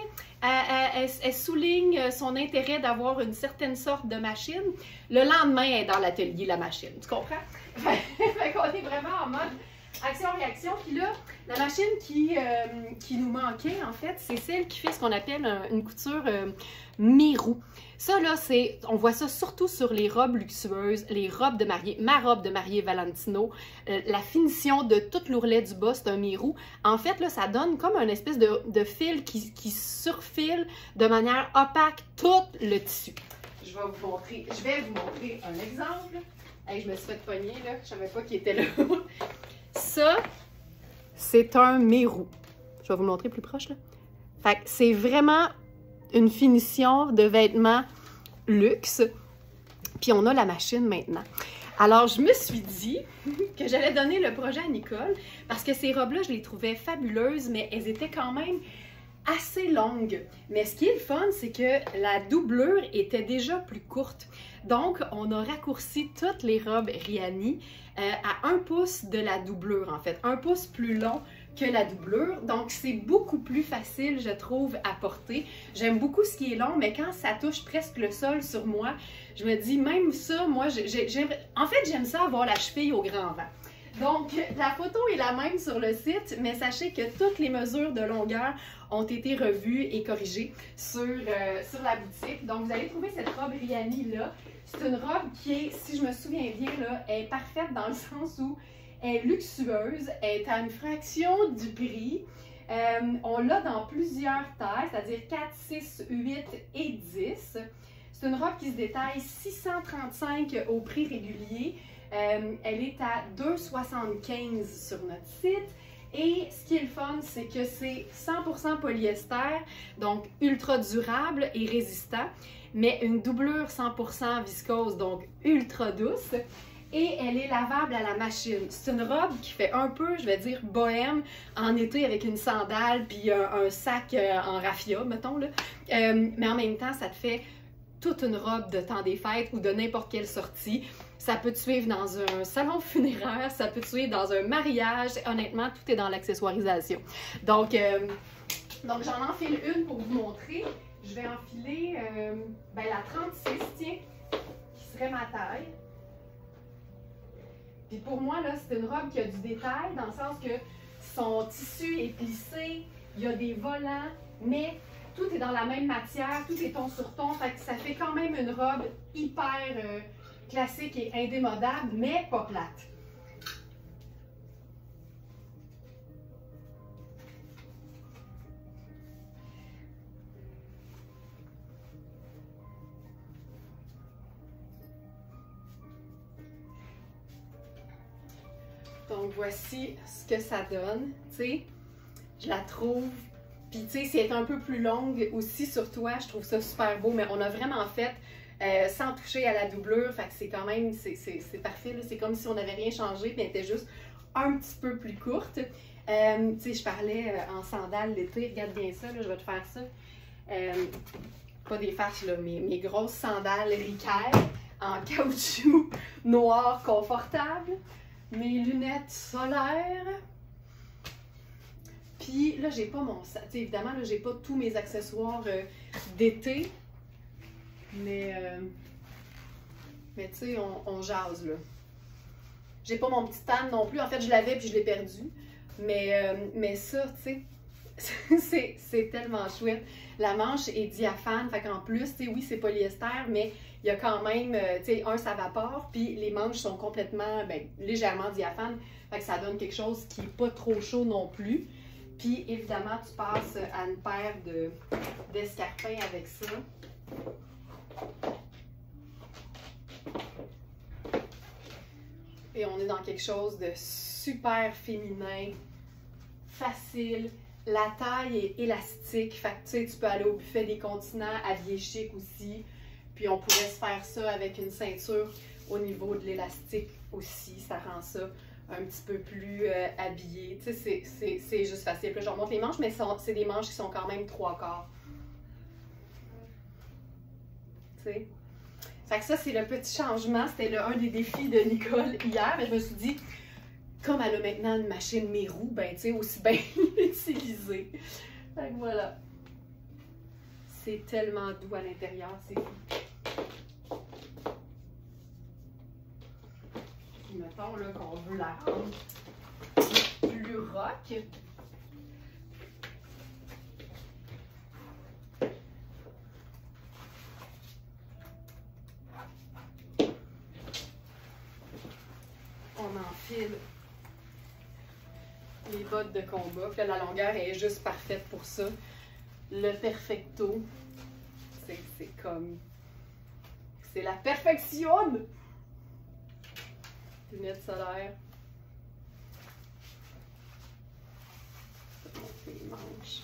elle souligne son intérêt d'avoir une certaine sorte de machine, le lendemain, elle est dans l'atelier, la machine. Tu comprends? Fait qu'on est vraiment en mode action-réaction. Puis là, la machine qui nous manquait, en fait, c'est celle qui fait ce qu'on appelle une couture mi-roue. Ça, là, on voit ça surtout sur les robes luxueuses, les robes de mariée, ma robe de mariée Valentino, la finition de tout l'ourlet du bas, c'est un mi-roue. En fait, là, ça donne comme une espèce de fil qui surfile de manière opaque tout le tissu. Je vais vous montrer un exemple. Hey, je me suis fait pogner, là. Je savais pas qu'il était là. Ça, c'est un mi-roue. Je vais vous le montrer plus proche, là. Fait que c'est vraiment une finition de vêtements luxe. Puis on a la machine maintenant. Alors, je me suis dit que j'allais donner le projet à Nicole parce que ces robes-là, je les trouvais fabuleuses, mais elles étaient quand même assez longues. Mais ce qui est le fun, c'est que la doublure était déjà plus courte. Donc, on a raccourci toutes les robes Riani à 1 pouce de la doublure, en fait. 1 pouce plus long que la doublure. Donc, c'est beaucoup plus facile, je trouve, à porter. J'aime beaucoup ce qui est long, mais quand ça touche presque le sol sur moi, je me dis, même ça, moi, en fait, j'aime ça avoir la cheville au grand vent. Donc, la photo est la même sur le site, mais sachez que toutes les mesures de longueur ont été revues et corrigées sur la boutique. Donc, vous allez trouver cette robe Riani-là. C'est une robe qui est, si je me souviens bien, là, est parfaite dans le sens où elle est luxueuse, elle est à une fraction du prix. On l'a dans plusieurs tailles, c'est-à-dire 4, 6, 8 et 10. C'est une robe qui se détaille 635 au prix régulier. Elle est à 2,75 sur notre site. Et ce qui est le fun, c'est que c'est 100% polyester, donc ultra durable et résistant, mais une doublure 100% viscose, donc ultra douce. Et elle est lavable à la machine. C'est une robe qui fait un peu, je vais dire, bohème en été avec une sandale puis un sac en raffia, mettons, là. Mais en même temps, ça te fait toute une robe de temps des fêtes ou de n'importe quelle sortie. Ça peut te suivre dans un salon funéraire, ça peut te suivre dans un mariage. Honnêtement, tout est dans l'accessoirisation. Donc j'en enfile une pour vous montrer. Je vais enfiler la 36, tiens, qui serait ma taille. Puis pour moi, là, c'est une robe qui a du détail, dans le sens que son tissu est plissé, il y a des volants, mais tout est dans la même matière, tout est ton sur ton, fait que ça fait quand même une robe hyper classique et indémodable, mais pas plate. Donc voici ce que ça donne, tu sais, je la trouve, puis tu sais, si elle est un peu plus longue aussi sur toi, je trouve ça super beau, mais on a vraiment fait sans toucher à la doublure. Fait que c'est quand même, c'est parfait. C'est comme si on n'avait rien changé, puis elle était juste un petit peu plus courte. Tu sais, je parlais en sandales l'été. Regarde bien ça, là, je vais te faire ça. Pas des farces, là, mes grosses sandales Ricaire en caoutchouc noir confortable. Mes lunettes solaires. Puis là, j'ai pas mon sac. Tu sais, évidemment, là, j'ai pas tous mes accessoires d'été. Mais tu sais, on jase, là. J'ai pas mon petit tan non plus. En fait, je l'avais puis je l'ai perdu. Mais ça, tu sais, c'est tellement chouette. La manche est diaphane. Fait qu'en plus, tu sais, oui, c'est polyester, mais il y a quand même, tu sais, ça vapore. Puis les manches sont complètement, ben, légèrement diaphanes. Fait que ça donne quelque chose qui n'est pas trop chaud non plus. Puis évidemment, tu passes à une paire d'escarpins avec ça. Et on est dans quelque chose de super féminin, facile. La taille est élastique. Fait que tu sais, tu peux aller au buffet des continents, habillé chic aussi. Puis on pourrait se faire ça avec une ceinture au niveau de l'élastique aussi. Ça rend ça un petit peu plus habillé. Tu sais, c'est juste facile. Puis là, je remonte les manches, mais c'est des manches qui sont quand même 3/4. Tu sais. Fait que ça, c'est le petit changement. C'était un des défis de Nicole hier. Mais je me suis dit, comme elle a maintenant une machine Mérou, ben tu sais, aussi bien l'utiliser. Fait que voilà. C'est tellement doux à l'intérieur, c'est fou. Puis mettons là qu'on veut la rendre plus rock. On enfile les bottes de combat. Puis là, la longueur est juste parfaite pour ça. Le perfecto, c'est comme... c'est la perfection! Lunettes solaires. Les manches.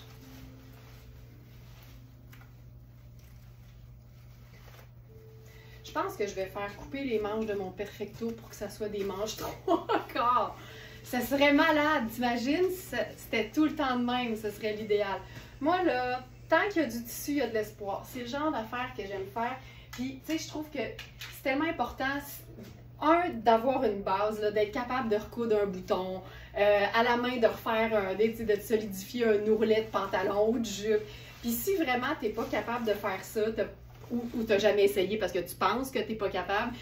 Je pense que je vais faire couper les manches de mon perfecto pour que ça soit des manches 3/4. Ça serait malade, t'imagines? C'était tout le temps de même, ce serait l'idéal. Moi, là, tant qu'il y a du tissu, il y a de l'espoir. C'est le genre d'affaires que j'aime faire. Puis, tu sais, je trouve que c'est tellement important, d'avoir une base, d'être capable de recoudre un bouton, à la main de refaire de solidifier un ourlet de pantalon ou de jupe. Puis si vraiment tu n'es pas capable de faire ça, ou tu n'as jamais essayé parce que tu penses que tu n'es pas capable,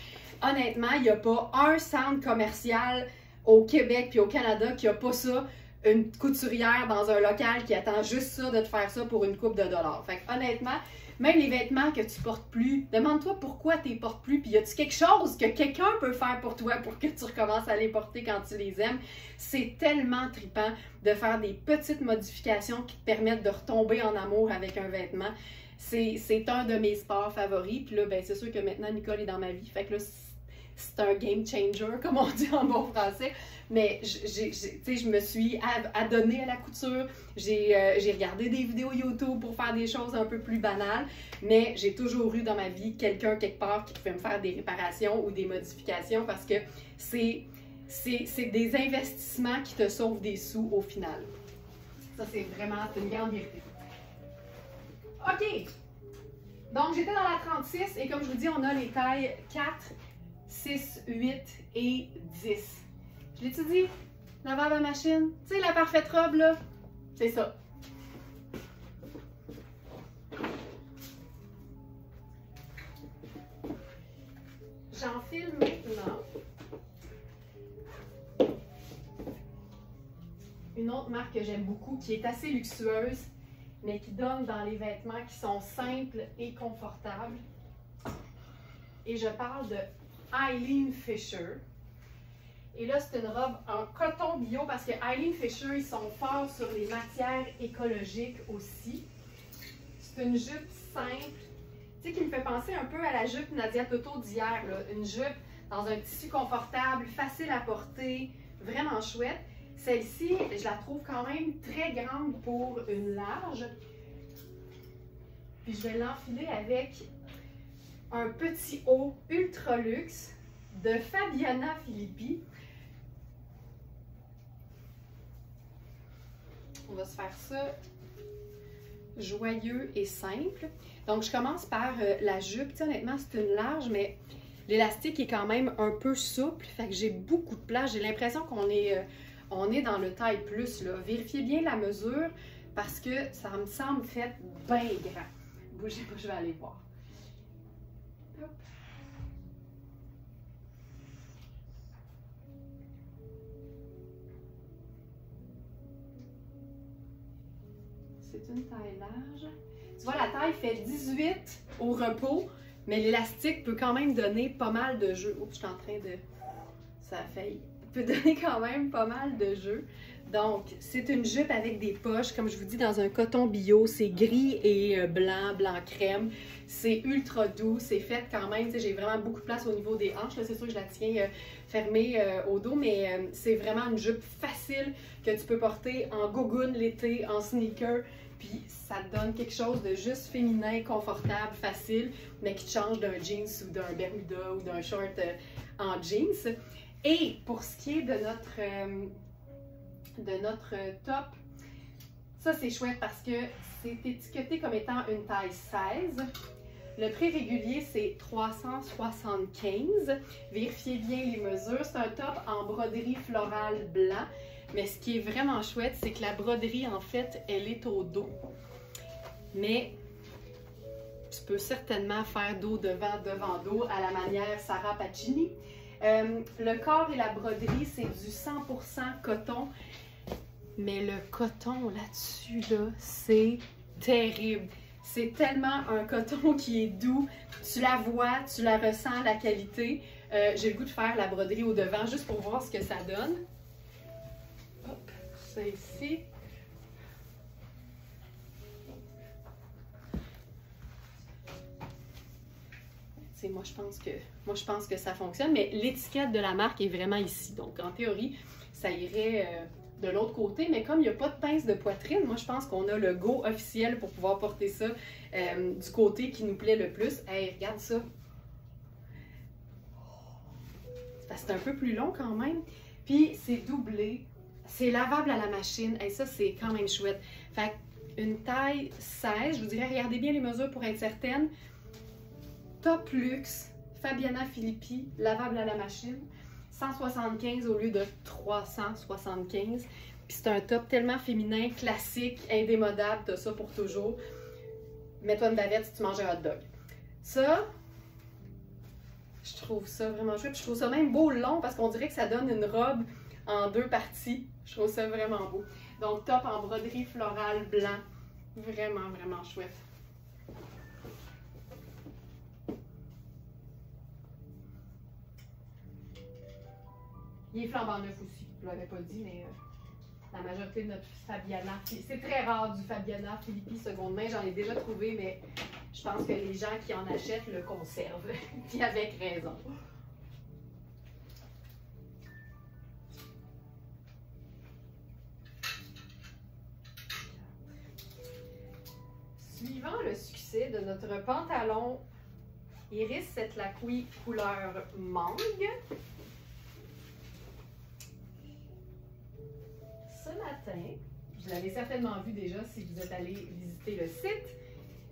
honnêtement, il n'y a pas un centre commercial au Québec puis au Canada qui n'a pas ça, une couturière dans un local qui attend juste ça de te faire ça pour une coupe de dollars. Fait que honnêtement, même les vêtements que tu portes plus, demande-toi pourquoi tu les portes plus, puis y a-t-il quelque chose que quelqu'un peut faire pour toi pour que tu recommences à les porter quand tu les aimes? C'est tellement trippant de faire des petites modifications qui te permettent de retomber en amour avec un vêtement. C'est un de mes sports favoris, puis là, ben, c'est sûr que maintenant Nicole est dans ma vie, fait que là, c'est un game changer, comme on dit en bon français. Mais je me suis adonnée à la couture. J'ai regardé des vidéos YouTube pour faire des choses un peu plus banales. Mais j'ai toujours eu dans ma vie quelqu'un quelque part qui pouvait me faire des réparations ou des modifications parce que c'est des investissements qui te sauvent des sous au final. Ça, c'est vraiment une grande vérité. OK! Donc, j'étais dans la 36 et comme je vous dis, on a les tailles 4, 6, 8 et 10. Je l'ai-tu dit? Lavable à machine. Tu sais, la parfaite robe, là, c'est ça. J'enfile maintenant une autre marque que j'aime beaucoup, qui est assez luxueuse, mais qui donne dans les vêtements qui sont simples et confortables. Et je parle de Eileen Fisher. Et là, c'est une robe en coton bio parce que Eileen Fisher, ils sont forts sur les matières écologiques aussi. C'est une jupe simple, tu sais, qui me fait penser un peu à la jupe Nadia Toto d'hier. Une jupe dans un tissu confortable, facile à porter, vraiment chouette. Celle-ci, je la trouve quand même très grande pour une large. Puis je vais l'enfiler avec un petit haut ultra luxe de Fabiana Filippi. On va se faire ça joyeux et simple. Donc, je commence par la jupe. T'sais, honnêtement, c'est une large, mais l'élastique est quand même un peu souple. Fait que j'ai beaucoup de place. J'ai l'impression qu'on est, on est dans le taille plus, là. Vérifiez bien la mesure parce que ça me semble fait bien grand. Bougez pas, je vais aller voir. Hop. C'est une taille large. Tu vois, la taille fait 18 au repos, mais l'élastique peut quand même donner pas mal de jeu. Oups, je suis en train de... Ça a failli. Peut donner quand même pas mal de jeu. Donc, c'est une jupe avec des poches, comme je vous dis, dans un coton bio. C'est gris et blanc, blanc crème. C'est ultra doux. C'est fait quand même. J'ai vraiment beaucoup de place au niveau des hanches. C'est sûr que je la tiens fermée au dos, mais c'est vraiment une jupe facile que tu peux porter en gogoune l'été, en sneaker. Puis ça te donne quelque chose de juste féminin, confortable, facile, mais qui te change d'un jeans ou d'un bermuda ou d'un short en jeans. Et pour ce qui est de notre top, ça c'est chouette parce que c'est étiqueté comme étant une taille 16. Le prix régulier c'est 375. Vérifiez bien les mesures. C'est un top en broderie florale blanc. Mais ce qui est vraiment chouette, c'est que la broderie, en fait, elle est au dos. Mais tu peux certainement faire dos devant dos à la manière Sarah Pacini. Le corps et la broderie, c'est du 100% coton. Mais le coton là-dessus, là, c'est terrible. C'est tellement un coton qui est doux. Tu la vois, tu la ressens, la qualité. J'ai le goût de faire la broderie au devant juste pour voir ce que ça donne. Hop, ça ici. Moi je pense que ça fonctionne, mais l'étiquette de la marque est vraiment ici. Donc, en théorie, ça irait de l'autre côté, mais comme il n'y a pas de pince de poitrine, moi, je pense qu'on a le go officiel pour pouvoir porter ça du côté qui nous plaît le plus. Hey, regarde ça! C'est un peu plus long quand même. Puis, c'est doublé. C'est lavable à la machine. Et ça, c'est quand même chouette. Fait une taille 16, je vous dirais, regardez bien les mesures pour être certaine. Top luxe, Fabiana Filippi, lavable à la machine. 175 au lieu de 375. Puis c'est un top tellement féminin, classique, indémodable. T'as ça pour toujours. Mets-toi une bavette si tu manges un hot dog. Ça, je trouve ça vraiment chouette. Je trouve ça même beau long parce qu'on dirait que ça donne une robe en deux parties. Je trouve ça vraiment beau. Donc, top en broderie florale blanc. Vraiment, vraiment chouette. Il est flambant neuf aussi. Je ne l'avais pas dit, mais la majorité de notre Fabiana, c'est très rare du Fabiana Filippi seconde main. J'en ai déjà trouvé, mais je pense que les gens qui en achètent le conservent. Puis avec raison. Suivant le succès de notre pantalon Iris Cette Lacouille couleur mangue, ce matin, vous l'avez certainement vu déjà si vous êtes allé visiter le site,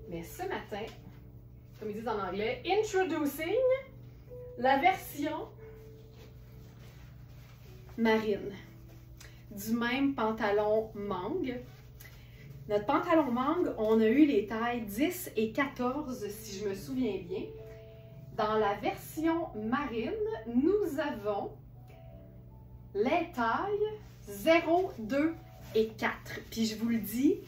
mais ce matin, comme ils disent en anglais, introducing la version marine du même pantalon mangue. Notre pantalon mangue, on a eu les tailles 10 et 14, si je me souviens bien. Dans la version marine, nous avons les tailles 0, 2 et 4. Puis je vous le dis,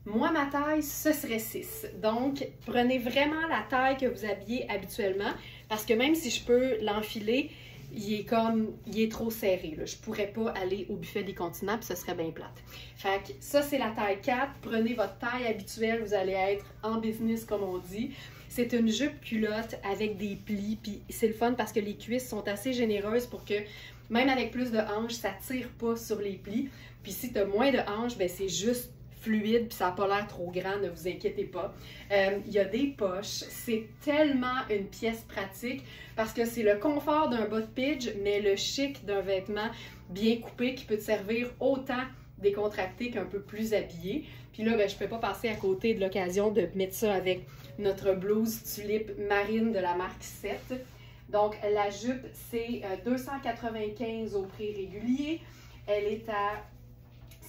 moi, ma taille, ce serait 6. Donc, prenez vraiment la taille que vous habillez habituellement, parce que même si je peux l'enfiler, il est trop serré. Là. Je pourrais pas aller au buffet des continents, puis ce serait bien plate. Fait que ça, c'est la taille 4. Prenez votre taille habituelle, vous allez être en business, comme on dit. C'est une jupe culotte avec des plis, puis c'est le fun parce que les cuisses sont assez généreuses pour que, même avec plus de hanches, ça tire pas sur les plis. Puis si tu as moins de hanches, ben c'est juste fluide, puis ça n'a pas l'air trop grand, ne vous inquiétez pas. Il y a des poches, c'est tellement une pièce pratique parce que c'est le confort d'un bas de pidge, mais le chic d'un vêtement bien coupé qui peut te servir autant décontracté qu'un peu plus habillé. Puis là, ben, je ne peux pas passer à côté de l'occasion de mettre ça avec notre blouse tulipe marine de la marque 7. Donc, la jupe, c'est 295 au prix régulier. Elle est à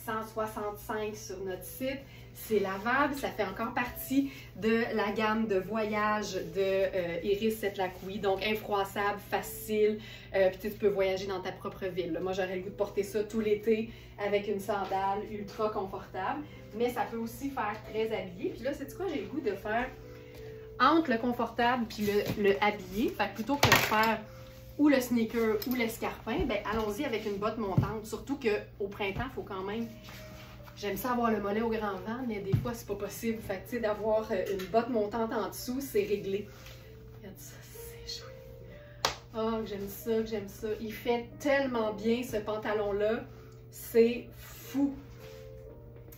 165 sur notre site. C'est lavable, ça fait encore partie de la gamme de voyage de Iris Set-Lacoui. Donc, infroissable, facile, puis tu peux voyager dans ta propre ville. Là, moi, j'aurais le goût de porter ça tout l'été avec une sandale ultra confortable. Mais ça peut aussi faire très habillé. Puis là, c'est quoi, j'ai le goût de faire entre le confortable puis le habillé. Fait que plutôt que de faire ou le sneaker ou l'escarpin, ben allons-y avec une botte montante. Surtout qu'au printemps, il faut quand même... J'aime ça avoir le mollet au grand vent, mais des fois, c'est pas possible. Fait que, tu sais, d'avoir une botte montante en dessous, c'est réglé. Regarde ça, c'est chouette. Oh, j'aime ça, que j'aime ça. Il fait tellement bien, ce pantalon-là. C'est fou.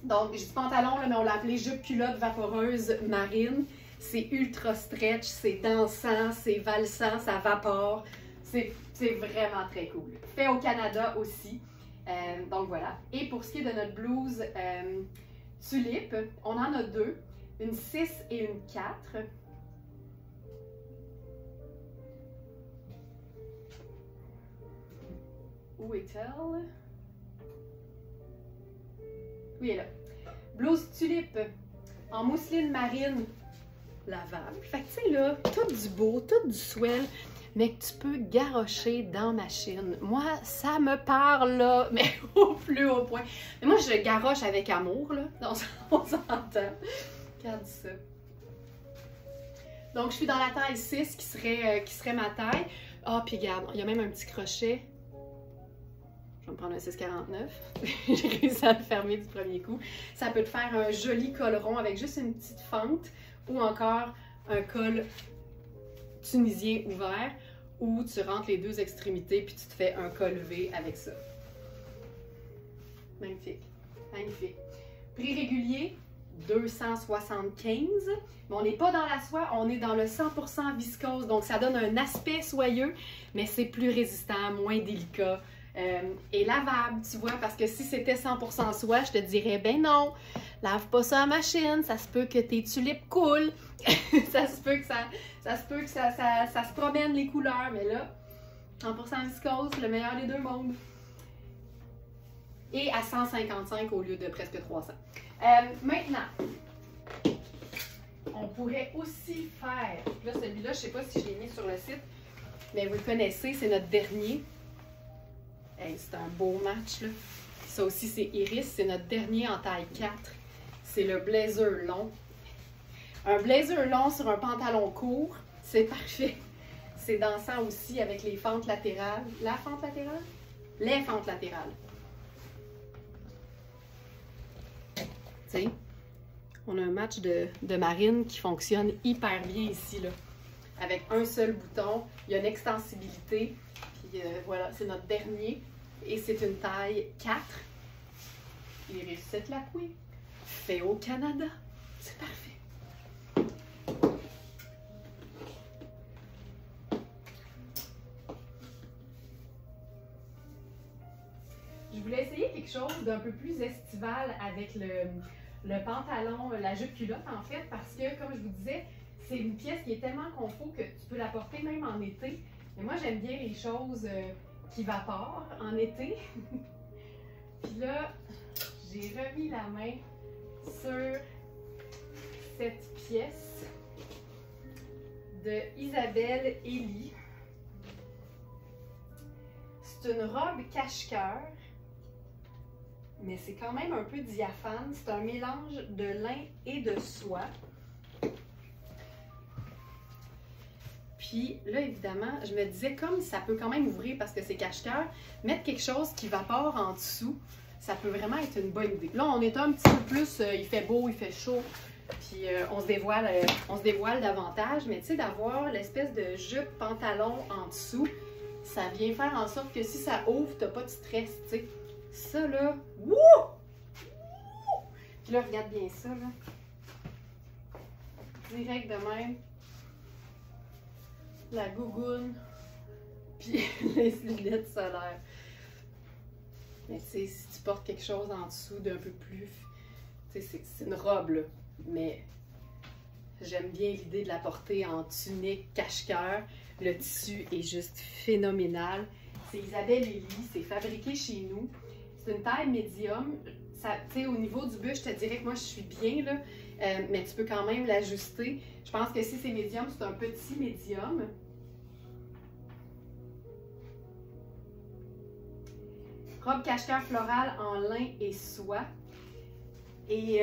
Donc, j'ai dit pantalon, là, mais on l'a appelé jupe culotte vaporeuse marine. C'est ultra stretch, c'est dansant, c'est valsant, ça vapore. C'est vraiment très cool. Fait au Canada aussi. Donc voilà. Et pour ce qui est de notre blouse tulipe, on en a deux. Une 6 et une 4. Où est-elle? Oui, elle est là. Blouse tulipe en mousseline marine lavable. Fait que tu sais là, tout du beau, tout du swell, mais que tu peux garrocher dans machine. Moi, ça me parle là, mais au plus haut point. Mais moi, je garroche avec amour là, donc on s'entend. Regarde ça. Donc, je suis dans la taille 6 qui serait ma taille. Ah, puis regarde, il y a même un petit crochet. Je vais me prendre un 6,49. J'ai réussi à le fermer du premier coup. Ça peut te faire un joli col rond avec juste une petite fente ou encore un col tunisien ouvert où tu rentres les deux extrémités puis tu te fais un col V avec ça. Magnifique. Magnifique. Prix régulier, 275. Mais on n'est pas dans la soie, on est dans le 100% viscose. Donc ça donne un aspect soyeux, mais c'est plus résistant, moins délicat. Et lavable, tu vois, parce que si c'était 100% soie, je te dirais, ben non, lave pas ça à machine, ça se peut que tes tulipes coulent, ça se peut que ça se promène les couleurs, mais là, 100% viscose, le meilleur des deux mondes. Et à 155 au lieu de presque 300. Maintenant, on pourrait aussi faire, là celui-là, je sais pas si je l'ai mis sur le site, mais vous le connaissez, c'est notre dernier. Hey, c'est un beau match, là. Ça aussi, c'est Iris. C'est notre dernier en taille 4. C'est le blazer long. Un blazer long sur un pantalon court, c'est parfait. C'est dansant aussi avec les fentes latérales. La fente latérale? Les fentes latérales. Tu sais, on a un match de marine qui fonctionne hyper bien ici, là. Avec un seul bouton. Il y a une extensibilité. Puis voilà, c'est notre dernier. Et c'est une taille 4. Iris Set-Lacoui. Fait au Canada. C'est parfait. Je voulais essayer quelque chose d'un peu plus estival avec le pantalon, la jupe culotte en fait, parce que comme je vous disais, c'est une pièce qui est tellement confort que tu peux la porter même en été. Mais moi, j'aime bien les choses qui vaporent en été. Puis là, j'ai remis la main sur cette pièce de Isabelle Elie. C'est une robe cache-cœur, mais c'est quand même un peu diaphane. C'est un mélange de lin et de soie. Puis là, évidemment, je me disais, comme ça peut quand même ouvrir parce que c'est cache-cœur, mettre quelque chose qui vapore en dessous, ça peut vraiment être une bonne idée. Là, on est un petit peu plus, il fait beau, il fait chaud, puis on se dévoile davantage. Mais tu sais, d'avoir l'espèce de jupe pantalon en dessous, ça vient faire en sorte que si ça ouvre, t'as pas de stress, tu sais. Ça là, wouh! Puis là, regarde bien ça, là. Direct de même. La gougoune. Puis les lunettes solaires. Mais tu sais, si tu portes quelque chose en dessous d'un peu plus... Tu sais, c'est une robe, là. Mais j'aime bien l'idée de la porter en tunique cache-cœur. Le tissu est juste phénoménal. C'est Isabelle Elie, c'est fabriqué chez nous. C'est une taille médium. Tu sais, au niveau du buste, je te dirais que moi, je suis bien, là. Mais tu peux quand même l'ajuster. Je pense que si c'est médium, c'est un petit médium. Robe cache-cœur florale en lin et soie. Et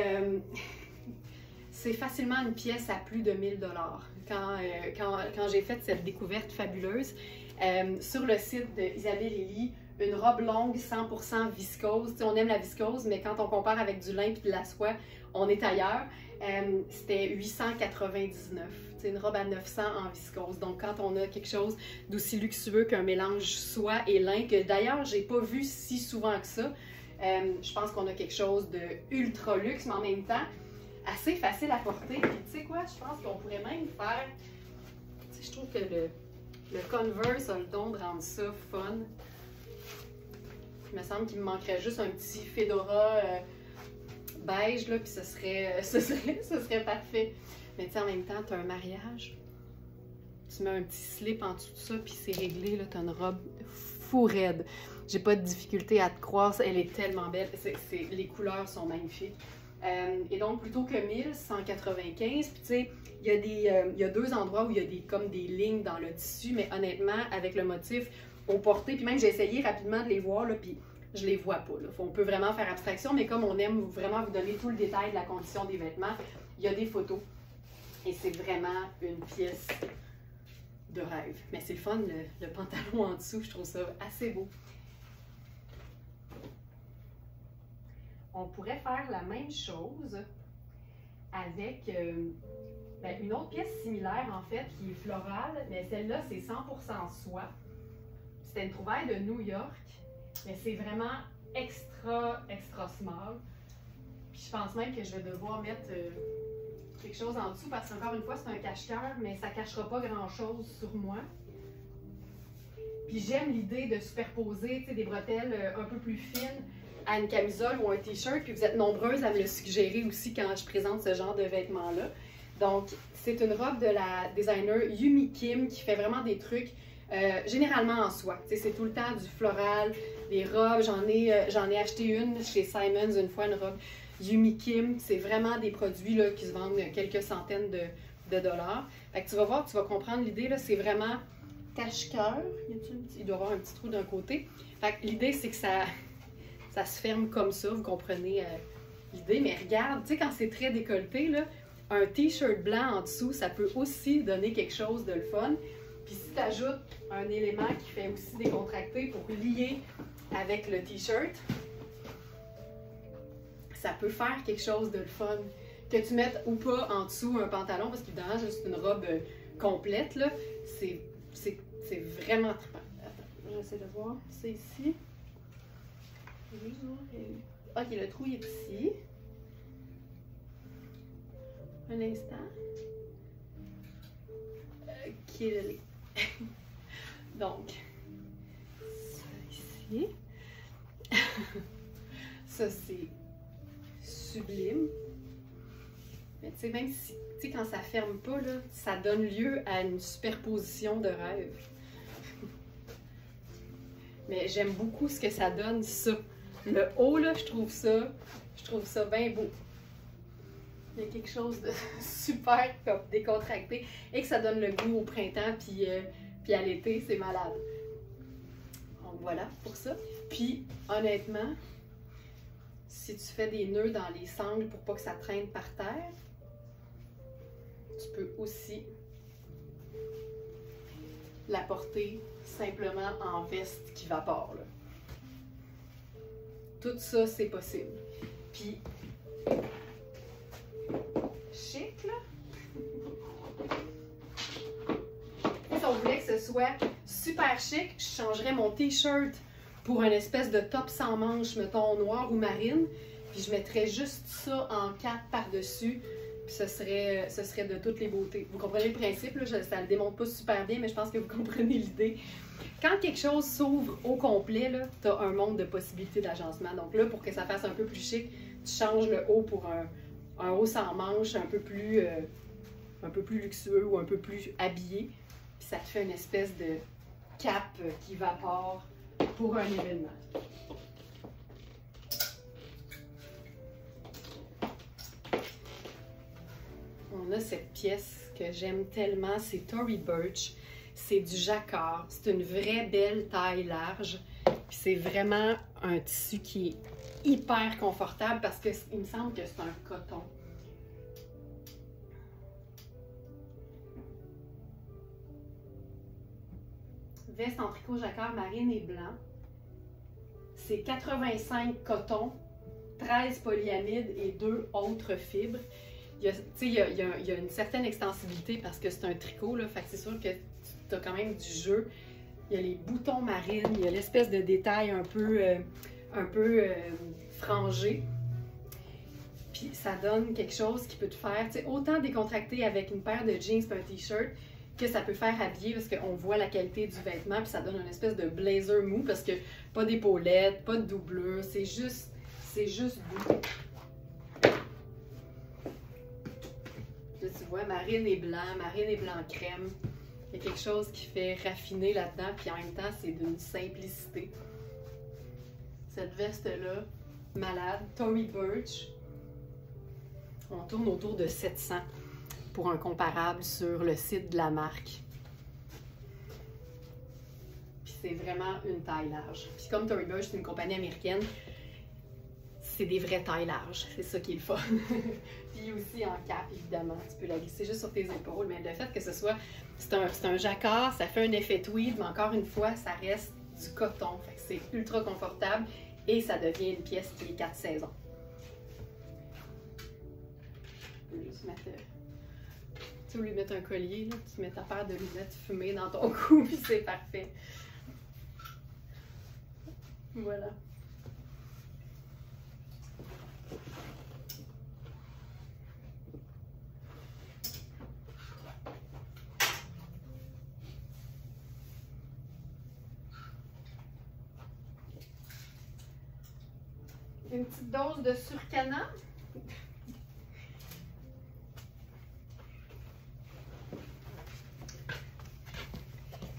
c'est facilement une pièce à plus de 1000 $. Quand j'ai fait cette découverte fabuleuse, sur le site d'Isabelle Elie, une robe longue 100% viscose. T'sais, on aime la viscose, mais quand on compare avec du lin et de la soie, on est ailleurs. C'était 899. C'est une robe à 900 en viscose. Donc, quand on a quelque chose d'aussi luxueux qu'un mélange soie et lin, que d'ailleurs, j'ai pas vu si souvent que ça, je pense qu'on a quelque chose de ultra luxe, mais en même temps, assez facile à porter. Puis, tu sais quoi, je pense qu'on pourrait même faire... Je trouve que le Converse a le don de rendre ça fun. Il me semble qu'il me manquerait juste un petit fedora beige, là, puis ce serait parfait. Mais tu sais, en même temps, tu as un mariage, tu mets un petit slip en dessous de ça, puis c'est réglé, là, tu as une robe fou raide. J'ai pas de difficulté à te croire, elle est tellement belle, les couleurs sont magnifiques. Et donc, plutôt que 1195, puis tu sais, il y a deux endroits où il y a comme des lignes dans le tissu, mais honnêtement, avec le motif au porté, puis même j'ai essayé rapidement de les voir, là, puis je les vois pas. Là. On peut vraiment faire abstraction, mais comme on aime vraiment vous donner tout le détail de la condition des vêtements, il y a des photos. Et c'est vraiment une pièce de rêve. Mais c'est le fun, le pantalon en dessous, je trouve ça assez beau. On pourrait faire la même chose avec une autre pièce similaire, en fait, qui est florale, mais celle-là, c'est 100% soie. C'était une trouvaille de New York, mais c'est vraiment extra small. Puis je pense même que je vais devoir mettre quelque chose en dessous, parce qu'encore une fois, c'est un cache-cœur, mais ça ne cachera pas grand-chose sur moi. Puis j'aime l'idée de superposer des bretelles un peu plus fines à une camisole ou un t-shirt, puis vous êtes nombreuses à me le suggérer aussi quand je présente ce genre de vêtements-là. Donc, c'est une robe de la designer Yumi Kim qui fait vraiment des trucs généralement en soie. C'est tout le temps du floral, des robes. J'en ai acheté une chez Simons une fois, une robe Yumi Kim. C'est vraiment des produits là, qui se vendent quelques centaines de dollars. Fait que tu vas voir, tu vas comprendre l'idée, c'est vraiment cache-cœur. Il doit y avoir un petit trou d'un côté. Fait que l'idée, c'est que ça se ferme comme ça, vous comprenez l'idée. Mais regarde, tu sais, quand c'est très décolleté, là, un t-shirt blanc en dessous, ça peut aussi donner quelque chose de le fun. Puis si tu ajoutes un élément qui fait aussi décontracté pour lier avec le t-shirt, ça peut faire quelque chose de le fun. Que tu mettes ou pas en dessous un pantalon, parce qu'évidemment, juste une robe complète, là, c'est vraiment trippant. Attends, j'essaie de voir. C'est ici. Ok, le trou il est ici. Un instant. Ok, donc, ça ici. Ça, c'est sublime. Mais tu sais, même si, tu sais, quand ça ferme pas, là, ça donne lieu à une superposition de rêves. Mais j'aime beaucoup ce que ça donne, ça. Le haut, là, je trouve ça bien beau. Il y a quelque chose de super comme décontracté et que ça donne le goût au printemps puis à l'été, c'est malade. Donc voilà pour ça. Puis honnêtement, si tu fais des nœuds dans les sangles pour pas que ça traîne par terre, tu peux aussi la porter simplement en veste qui vapore, là. Tout ça, c'est possible. Puis, chic, là. Si on voulait que ce soit super chic, je changerais mon t-shirt pour une espèce de top sans manches, mettons, noir ou marine. Puis je mettrais juste ça en 4 par-dessus. Puis ce serait de toutes les beautés. Vous comprenez le principe, là? Ça ne le démontre pas super bien, mais je pense que vous comprenez l'idée. Quand quelque chose s'ouvre au complet, tu as un monde de possibilités d'agencement. Donc là, pour que ça fasse un peu plus chic, tu changes le haut pour un haut sans manches un peu plus luxueux ou un peu plus habillé. Puis ça te fait une espèce de cape qui évapore pour un événement. On a cette pièce que j'aime tellement, c'est Tory Burch. C'est du jacquard. C'est une vraie belle taille large. Puis c'est vraiment un tissu qui est hyper confortable parce qu'il me semble que c'est un coton. Veste en tricot jacquard marine et blanc. C'est 85 coton, 13 polyamide et 2 autres fibres. Il y a une certaine extensibilité parce que c'est un tricot, là, fait que c'est sûr que tu as quand même du jeu. Il y a les boutons marines, il y a l'espèce de détail un peu frangé. Puis ça donne quelque chose qui peut te faire autant décontracter avec une paire de jeans et un t-shirt que ça peut faire habiller parce qu'on voit la qualité du vêtement puis ça donne une espèce de blazer mou parce que pas d'épaulettes, pas de doublure, c'est juste doux. Là, tu vois, marine et blanc crème. Il y a quelque chose qui fait raffiner là-dedans, puis en même temps, c'est d'une simplicité. Cette veste-là, malade, Tory Burch, on tourne autour de 700 pour un comparable sur le site de la marque. Puis c'est vraiment une taille large. Puis comme Tory Burch, c'est une compagnie américaine, c'est des vraies tailles larges. C'est ça qui est le fun. Puis aussi en cape, évidemment. Tu peux la glisser juste sur tes épaules. Mais le fait que ce soit... C'est un jacquard, ça fait un effet tweed, mais encore une fois, ça reste du coton. Fait que c'est ultra confortable et ça devient une pièce qui est 4 saisons. Je peux juste mettre... Tu veux lui mettre un collier, là, tu mets ta paire de lunettes fumées dans ton cou, puis c'est parfait. Voilà. Une petite dose de Surcana.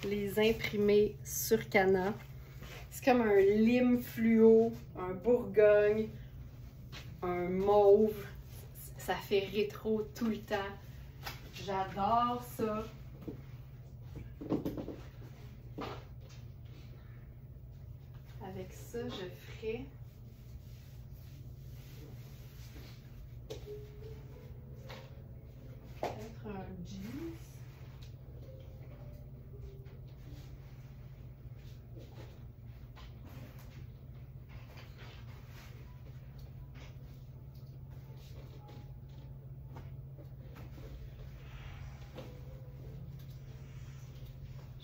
Les imprimés Surcana. C'est comme un lime fluo, un bourgogne, un mauve. Ça fait rétro tout le temps. J'adore ça. Avec ça, je ferai peut-être un jeans.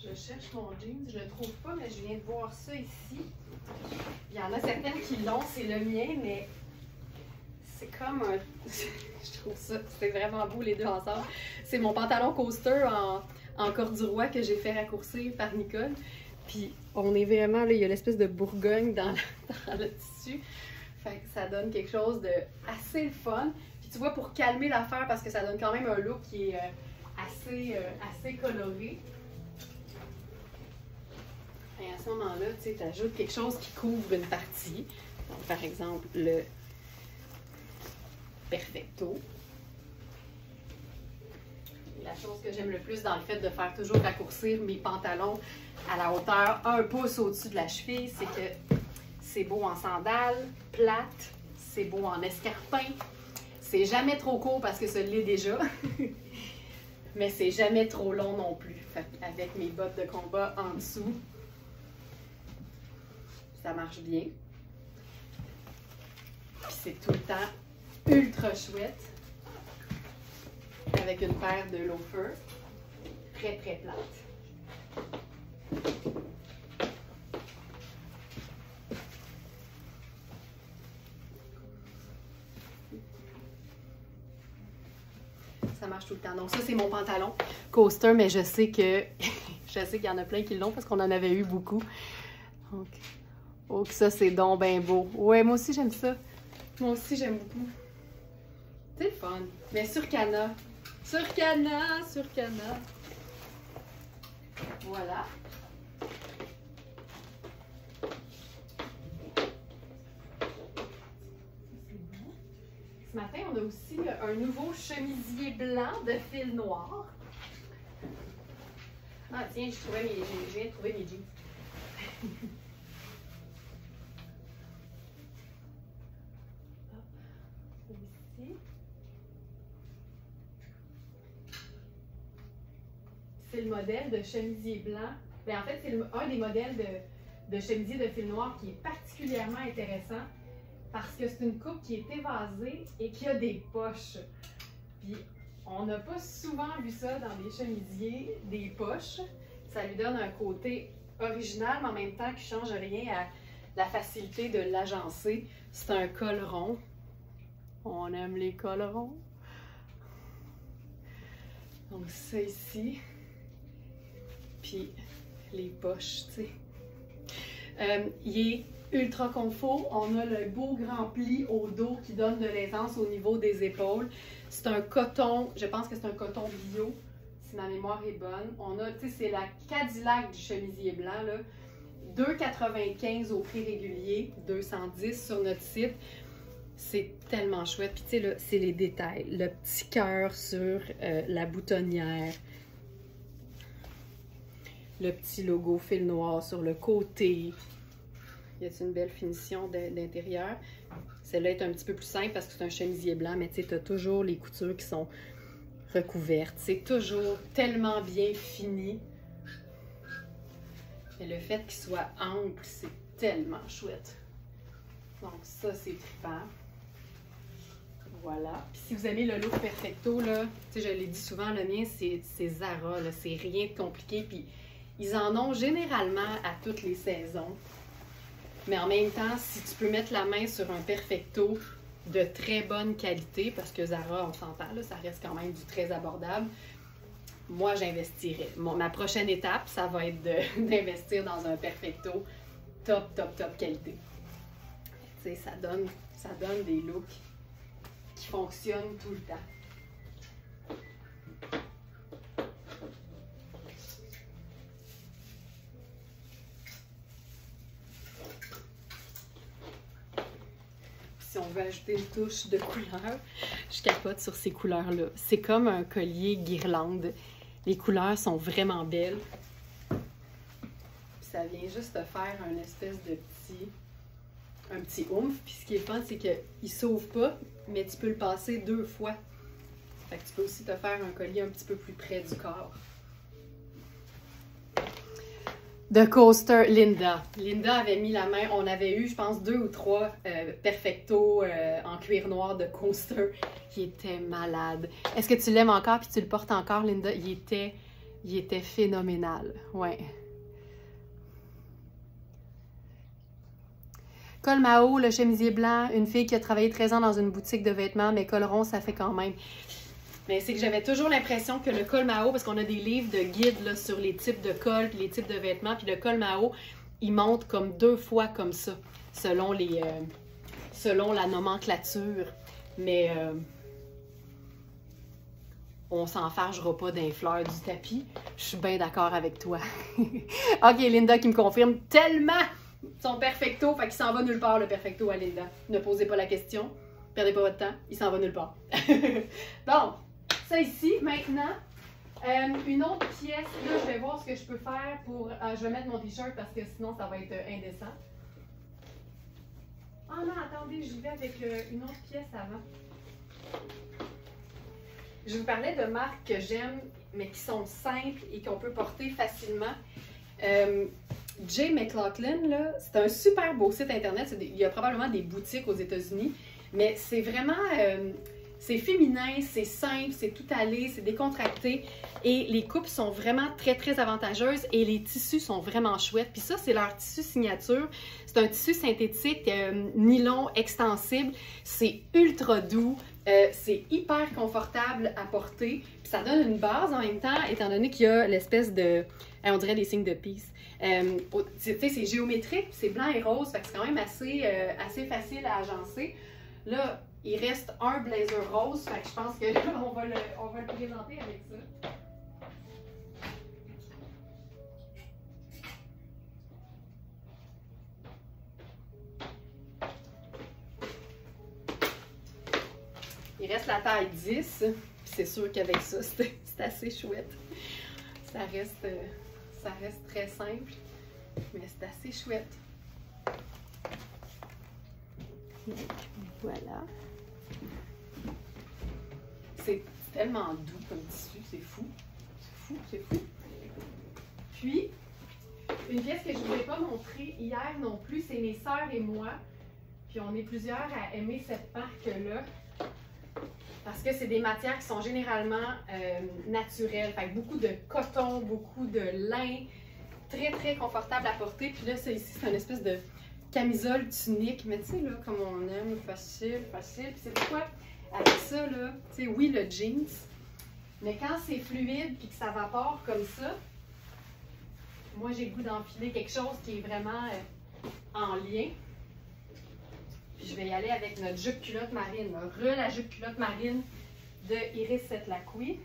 Je cherche mon jeans, je le trouve pas, mais je viens de voir ça ici. Il y en a certaines qui l'ont, c'est le mien, mais c'est comme un... Je trouve ça, c'est vraiment beau les deux ensemble. C'est mon pantalon coaster en corduroy que j'ai fait raccourcir par Nicole. Puis on est vraiment là, il y a l'espèce de bourgogne dans le tissu. Fait que ça donne quelque chose de assez fun. Puis tu vois, pour calmer l'affaire, parce que ça donne quand même un look qui est assez coloré. Et à ce moment-là, tu ajoutes quelque chose qui couvre une partie. Donc, par exemple, le Perfecto. La chose que j'aime le plus dans le fait de faire toujours raccourcir mes pantalons à la hauteur 1 pouce au-dessus de la cheville, c'est que c'est beau en sandales, plates, c'est beau en escarpin. C'est jamais trop court parce que ça l'est déjà. Mais c'est jamais trop long non plus. Fait avec mes bottes de combat en dessous, ça marche bien. Puis c'est tout le temps ultra chouette. Avec une paire de loafers très très plate. tout le temps. Donc ça, c'est mon pantalon Coaster, mais je sais que je sais qu'il y en a plein qui l'ont parce qu'on en avait eu beaucoup. Donc, oh, que ça, c'est donc bien beau. Ouais, moi aussi, j'aime ça. Moi aussi, j'aime beaucoup. C'est le fun. Mais sur Cana. Sur Cana, sur Cana. Voilà. Ce matin, on a aussi un nouveau chemisier blanc de fil noir. Ah tiens, je viens de trouver mes jeans. Ici. C'est le modèle de chemisier blanc. Bien, en fait, c'est un des modèles de chemisier de fil noir qui est particulièrement intéressant parce que c'est une coupe qui est évasée et qui a des poches. Puis, on n'a pas souvent vu ça dans des chemisiers, des poches. Ça lui donne un côté original, mais en même temps qui ne change rien à la facilité de l'agencer. C'est un col rond. On aime les cols ronds. Donc ça ici. Puis les poches, tu sais. Il est ultra confort. On a le beau grand pli au dos qui donne de l'aisance au niveau des épaules. C'est un coton, je pense que c'est un coton bio, si ma mémoire est bonne. On a, tu sais, c'est la Cadillac du chemisier blanc, là. 2,95 au prix régulier, 210 sur notre site. C'est tellement chouette. Puis tu sais, là, c'est les détails. Le petit cœur sur la boutonnière. Le petit logo fil noir sur le côté. Il y a une belle finition d'intérieur. Celle-là est un petit peu plus simple parce que c'est un chemisier blanc, mais tu sais, tu as toujours les coutures qui sont recouvertes. C'est toujours tellement bien fini. Et le fait qu'il soit ample, c'est tellement chouette. Donc ça, c'est trippant. Voilà. Puis si vous aimez le look perfecto, là, tu sais, je l'ai dit souvent, le mien, c'est Zara, là. C'est rien de compliqué. Puis ils en ont généralement à toutes les saisons. Mais en même temps, si tu peux mettre la main sur un perfecto de très bonne qualité, parce que Zara, on s'entend, là, ça reste quand même du très abordable, moi, j'investirais. Ma prochaine étape, ça va être d'investir dans un perfecto top qualité. Tu sais, ça donne des looks qui fonctionnent tout le temps. Si on veut ajouter une touche de couleur, je capote sur ces couleurs-là. C'est comme un collier guirlande. Les couleurs sont vraiment belles. Puis ça vient juste te faire un espèce de un petit oomph. Puis ce qui est fun, c'est qu'il ne s'ouvre pas, mais tu peux le passer 2 fois. Fait que tu peux aussi te faire un collier un petit peu plus près du corps. The Coaster, Linda. Linda avait mis la main, on avait eu, je pense, 2 ou 3 perfecto en cuir noir de Coaster qui étaient malades. Est-ce que tu l'aimes encore puis tu le portes encore, Linda? Il était phénoménal, ouais. Col Mao, le chemisier blanc, une fille qui a travaillé 13 ans dans une boutique de vêtements, mais col rond, ça fait quand même. Mais c'est que j'avais toujours l'impression que le col Mao, parce qu'on a des livres de guides là, sur les types de cols puis les types de vêtements, puis le col Mao, il monte comme 2 fois comme ça, selon la nomenclature. Mais on s'enfargera pas d'un fleur du tapis. Je suis bien d'accord avec toi. OK, Linda qui me confirme tellement son perfecto, fait qu'il s'en va nulle part le perfecto à Linda. Ne posez pas la question, perdez pas votre temps, il s'en va nulle part. Bon. Ça ici, maintenant, une autre pièce, là, je vais voir ce que je peux faire pour... je vais mettre mon t-shirt parce que sinon, ça va être indécent. Ah non, attendez, j'y vais avec une autre pièce avant. Je vous parlais de marques que j'aime, mais qui sont simples et qu'on peut porter facilement. J. McLaughlin, là, c'est un super beau site internet. Il y a probablement des boutiques aux États-Unis, mais c'est vraiment... c'est féminin, c'est simple, c'est tout allé, c'est décontracté et les coupes sont vraiment très avantageuses et les tissus sont vraiment chouettes. Puis ça, c'est leur tissu signature. C'est un tissu synthétique, nylon extensible. C'est ultra doux, C'est hyper confortable à porter, puis ça donne une base en même temps, étant donné qu'il y a l'espèce de... on dirait des signes de peace. Tu sais, c'est géométrique, c'est blanc et rose, fait que c'est quand même assez facile à agencer. Là, il reste un blazer rose, fait que je pense que là, on va le présenter avec ça. Il reste la taille 10, puis c'est sûr qu'avec ça, c'est assez chouette. Ça reste très simple, mais c'est assez chouette. Donc, voilà. C'est tellement doux comme tissu, c'est fou. C'est fou, c'est fou. Puis, une pièce que je ne vous ai pas montrée hier non plus, c'est mes sœurs et moi. Puis on est plusieurs à aimer cette marque-là. Parce que c'est des matières qui sont généralement naturelles. Fait que beaucoup de coton, beaucoup de lin, très très confortable à porter. Puis là, ça ici, c'est une espèce de camisole tunique, mais tu sais, là, comme on aime, facile, facile. Puis c'est pourquoi, avec ça, là, tu sais, oui, le jeans, mais quand c'est fluide puis que ça vapore comme ça, moi, j'ai le goût d'enfiler quelque chose qui est vraiment en lien. Puis je vais y aller avec notre jupe culotte marine, la jupe culotte marine de Iris Setlaqui.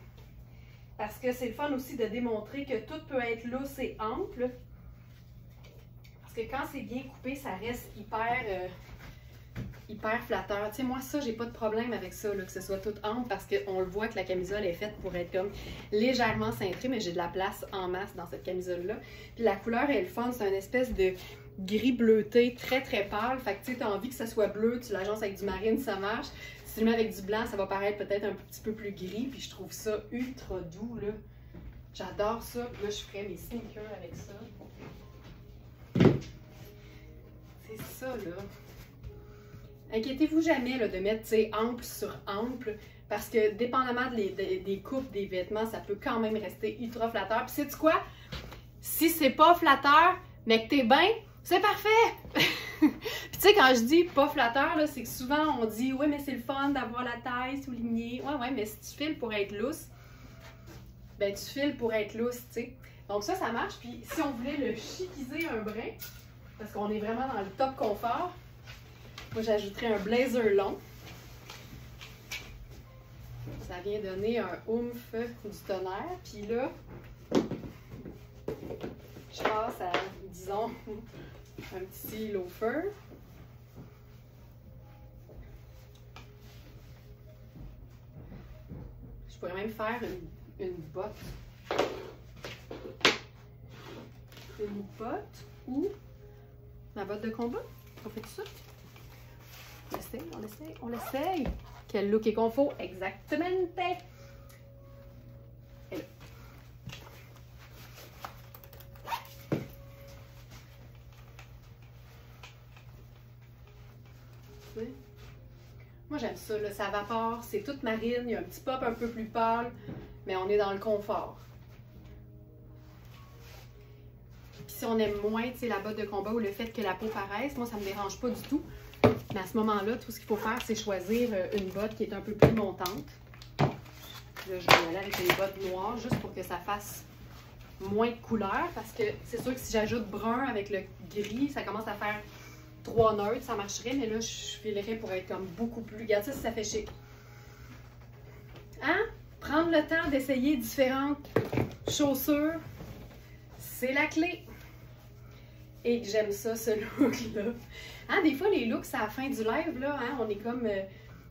Parce que c'est le fun aussi de démontrer que tout peut être lousse et ample. Parce que quand c'est bien coupé, ça reste hyper flatteur. Tu sais, moi, ça, j'ai pas de problème avec ça, là, que ce soit tout ample, parce qu'on le voit que la camisole est faite pour être comme légèrement cintrée, mais j'ai de la place en masse dans cette camisole-là. Puis la couleur est le fun, c'est une espèce de gris bleuté très très pâle. Fait que tu sais, t'as envie que ça soit bleu, tu l'agences avec du marine, ça marche. Si tu le mets avec du blanc, ça va paraître peut-être un petit peu plus gris. Puis je trouve ça ultra doux, là. J'adore ça. Puis là, je ferais mes sneakers avec ça. C'est ça, là. Inquiétez-vous jamais là, de mettre, tu sais, ample sur ample. Parce que dépendamment des coupes des vêtements, ça peut quand même rester ultra flatteur. Puis sais-tu quoi? Si c'est pas flatteur, mais que t'es bien, c'est parfait! Puis tu sais, quand je dis pas flatteur, c'est que souvent on dit oui, mais c'est le fun d'avoir la taille soulignée. Ouais, mais si tu files pour être lousse, ben tu files pour être lousse, tu sais. Donc ça marche. Puis si on voulait le chiquiser un brin, parce qu'on est vraiment dans le top confort, moi j'ajouterais un blazer long. Ça vient donner un oomph du tonnerre. Puis là, je passe à, disons, un petit loafer. Je pourrais même faire une botte. Une botte ou ma botte de combat. On fait tout ça? On l'essaye. Quel look est qu'on faut? Exactement. Et là. Moi, j'aime ça, là, ça vapore, c'est toute marine, il y a un petit pop un peu plus pâle, mais on est dans le confort. Puis si on aime moins, tu sais, la botte de combat ou le fait que la peau paraisse, moi, ça me dérange pas du tout. Mais à ce moment-là, tout ce qu'il faut faire, c'est choisir une botte qui est un peu plus montante. Là, je vais y aller avec une botte noire, juste pour que ça fasse moins de couleur, parce que c'est sûr que si j'ajoute brun avec le gris, ça commence à faire 3 neutres, ça marcherait, mais là, je filerais pour être comme beaucoup plus... Regarde ça, si ça fait chic. Hein? Prendre le temps d'essayer différentes chaussures, c'est la clé. Et j'aime ça, ce look-là. Hein, des fois, les looks, c'est à la fin du live, là, hein, on est comme...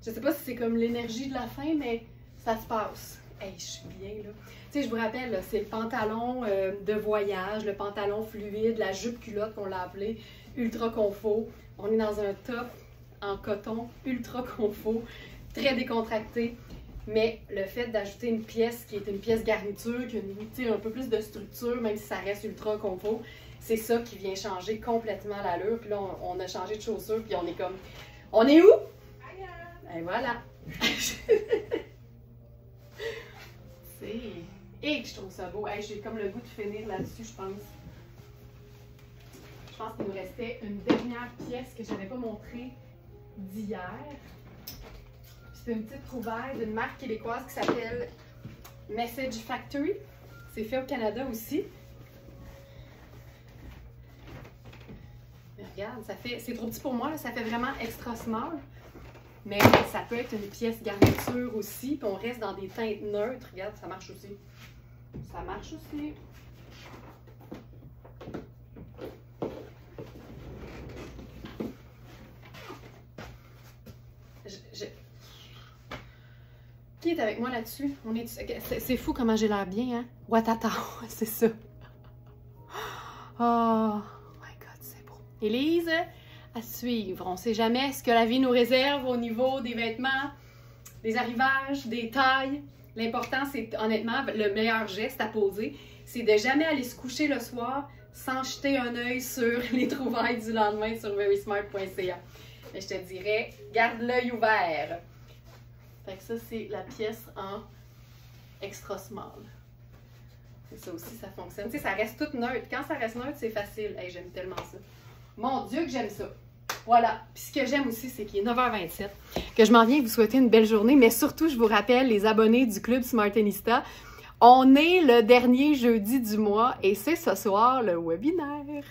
je sais pas si c'est comme l'énergie de la fin, mais ça se passe. Hey, je suis bien, là. Tu sais, je vous rappelle, c'est le pantalon de voyage, le pantalon fluide, la jupe culotte qu'on l'a appelé, ultra confort. On est dans un top en coton, ultra confort, très décontracté. Mais le fait d'ajouter une pièce qui est une pièce garniture, qui a un peu plus de structure, même si ça reste ultra confort, c'est ça qui vient changer complètement l'allure. Puis là, on a changé de chaussures, puis on est comme... On est où? Et voilà! Et je trouve ça beau. Hey, j'ai comme le goût de finir là-dessus, je pense. Je pense qu'il nous restait une dernière pièce que je n'avais pas montrée d'hier. C'est une petite trouvaille d'une marque québécoise qui s'appelle Message Factory. C'est fait au Canada aussi. Mais regarde, ça fait, c'est trop petit pour moi, là, ça fait vraiment extra small. Mais ça peut être une pièce garniture aussi, puis on reste dans des teintes neutres. Regarde, ça marche aussi. Ça marche aussi. Qui est avec moi là-dessus? C'est fou comment j'ai l'air bien, hein? Watata, c'est ça. Oh my God, c'est beau. Élise, à suivre. On ne sait jamais ce que la vie nous réserve au niveau des vêtements, des arrivages, des tailles. L'important, c'est honnêtement, le meilleur geste à poser, c'est de jamais aller se coucher le soir sans jeter un œil sur les trouvailles du lendemain sur verysmart.ca. Mais je te dirais, garde l'œil ouvert. Fait que ça, c'est la pièce en extra small. C'est ça aussi, ça fonctionne. Tu sais, ça reste tout neutre. Quand ça reste neutre, c'est facile. Hey, j'aime tellement ça. Mon Dieu que j'aime ça. Voilà. Puis ce que j'aime aussi, c'est qu'il est 9h27, que je m'en viens vous souhaiter une belle journée, mais surtout, je vous rappelle, les abonnés du Club Smartenista, on est le dernier jeudi du mois et c'est ce soir le webinaire.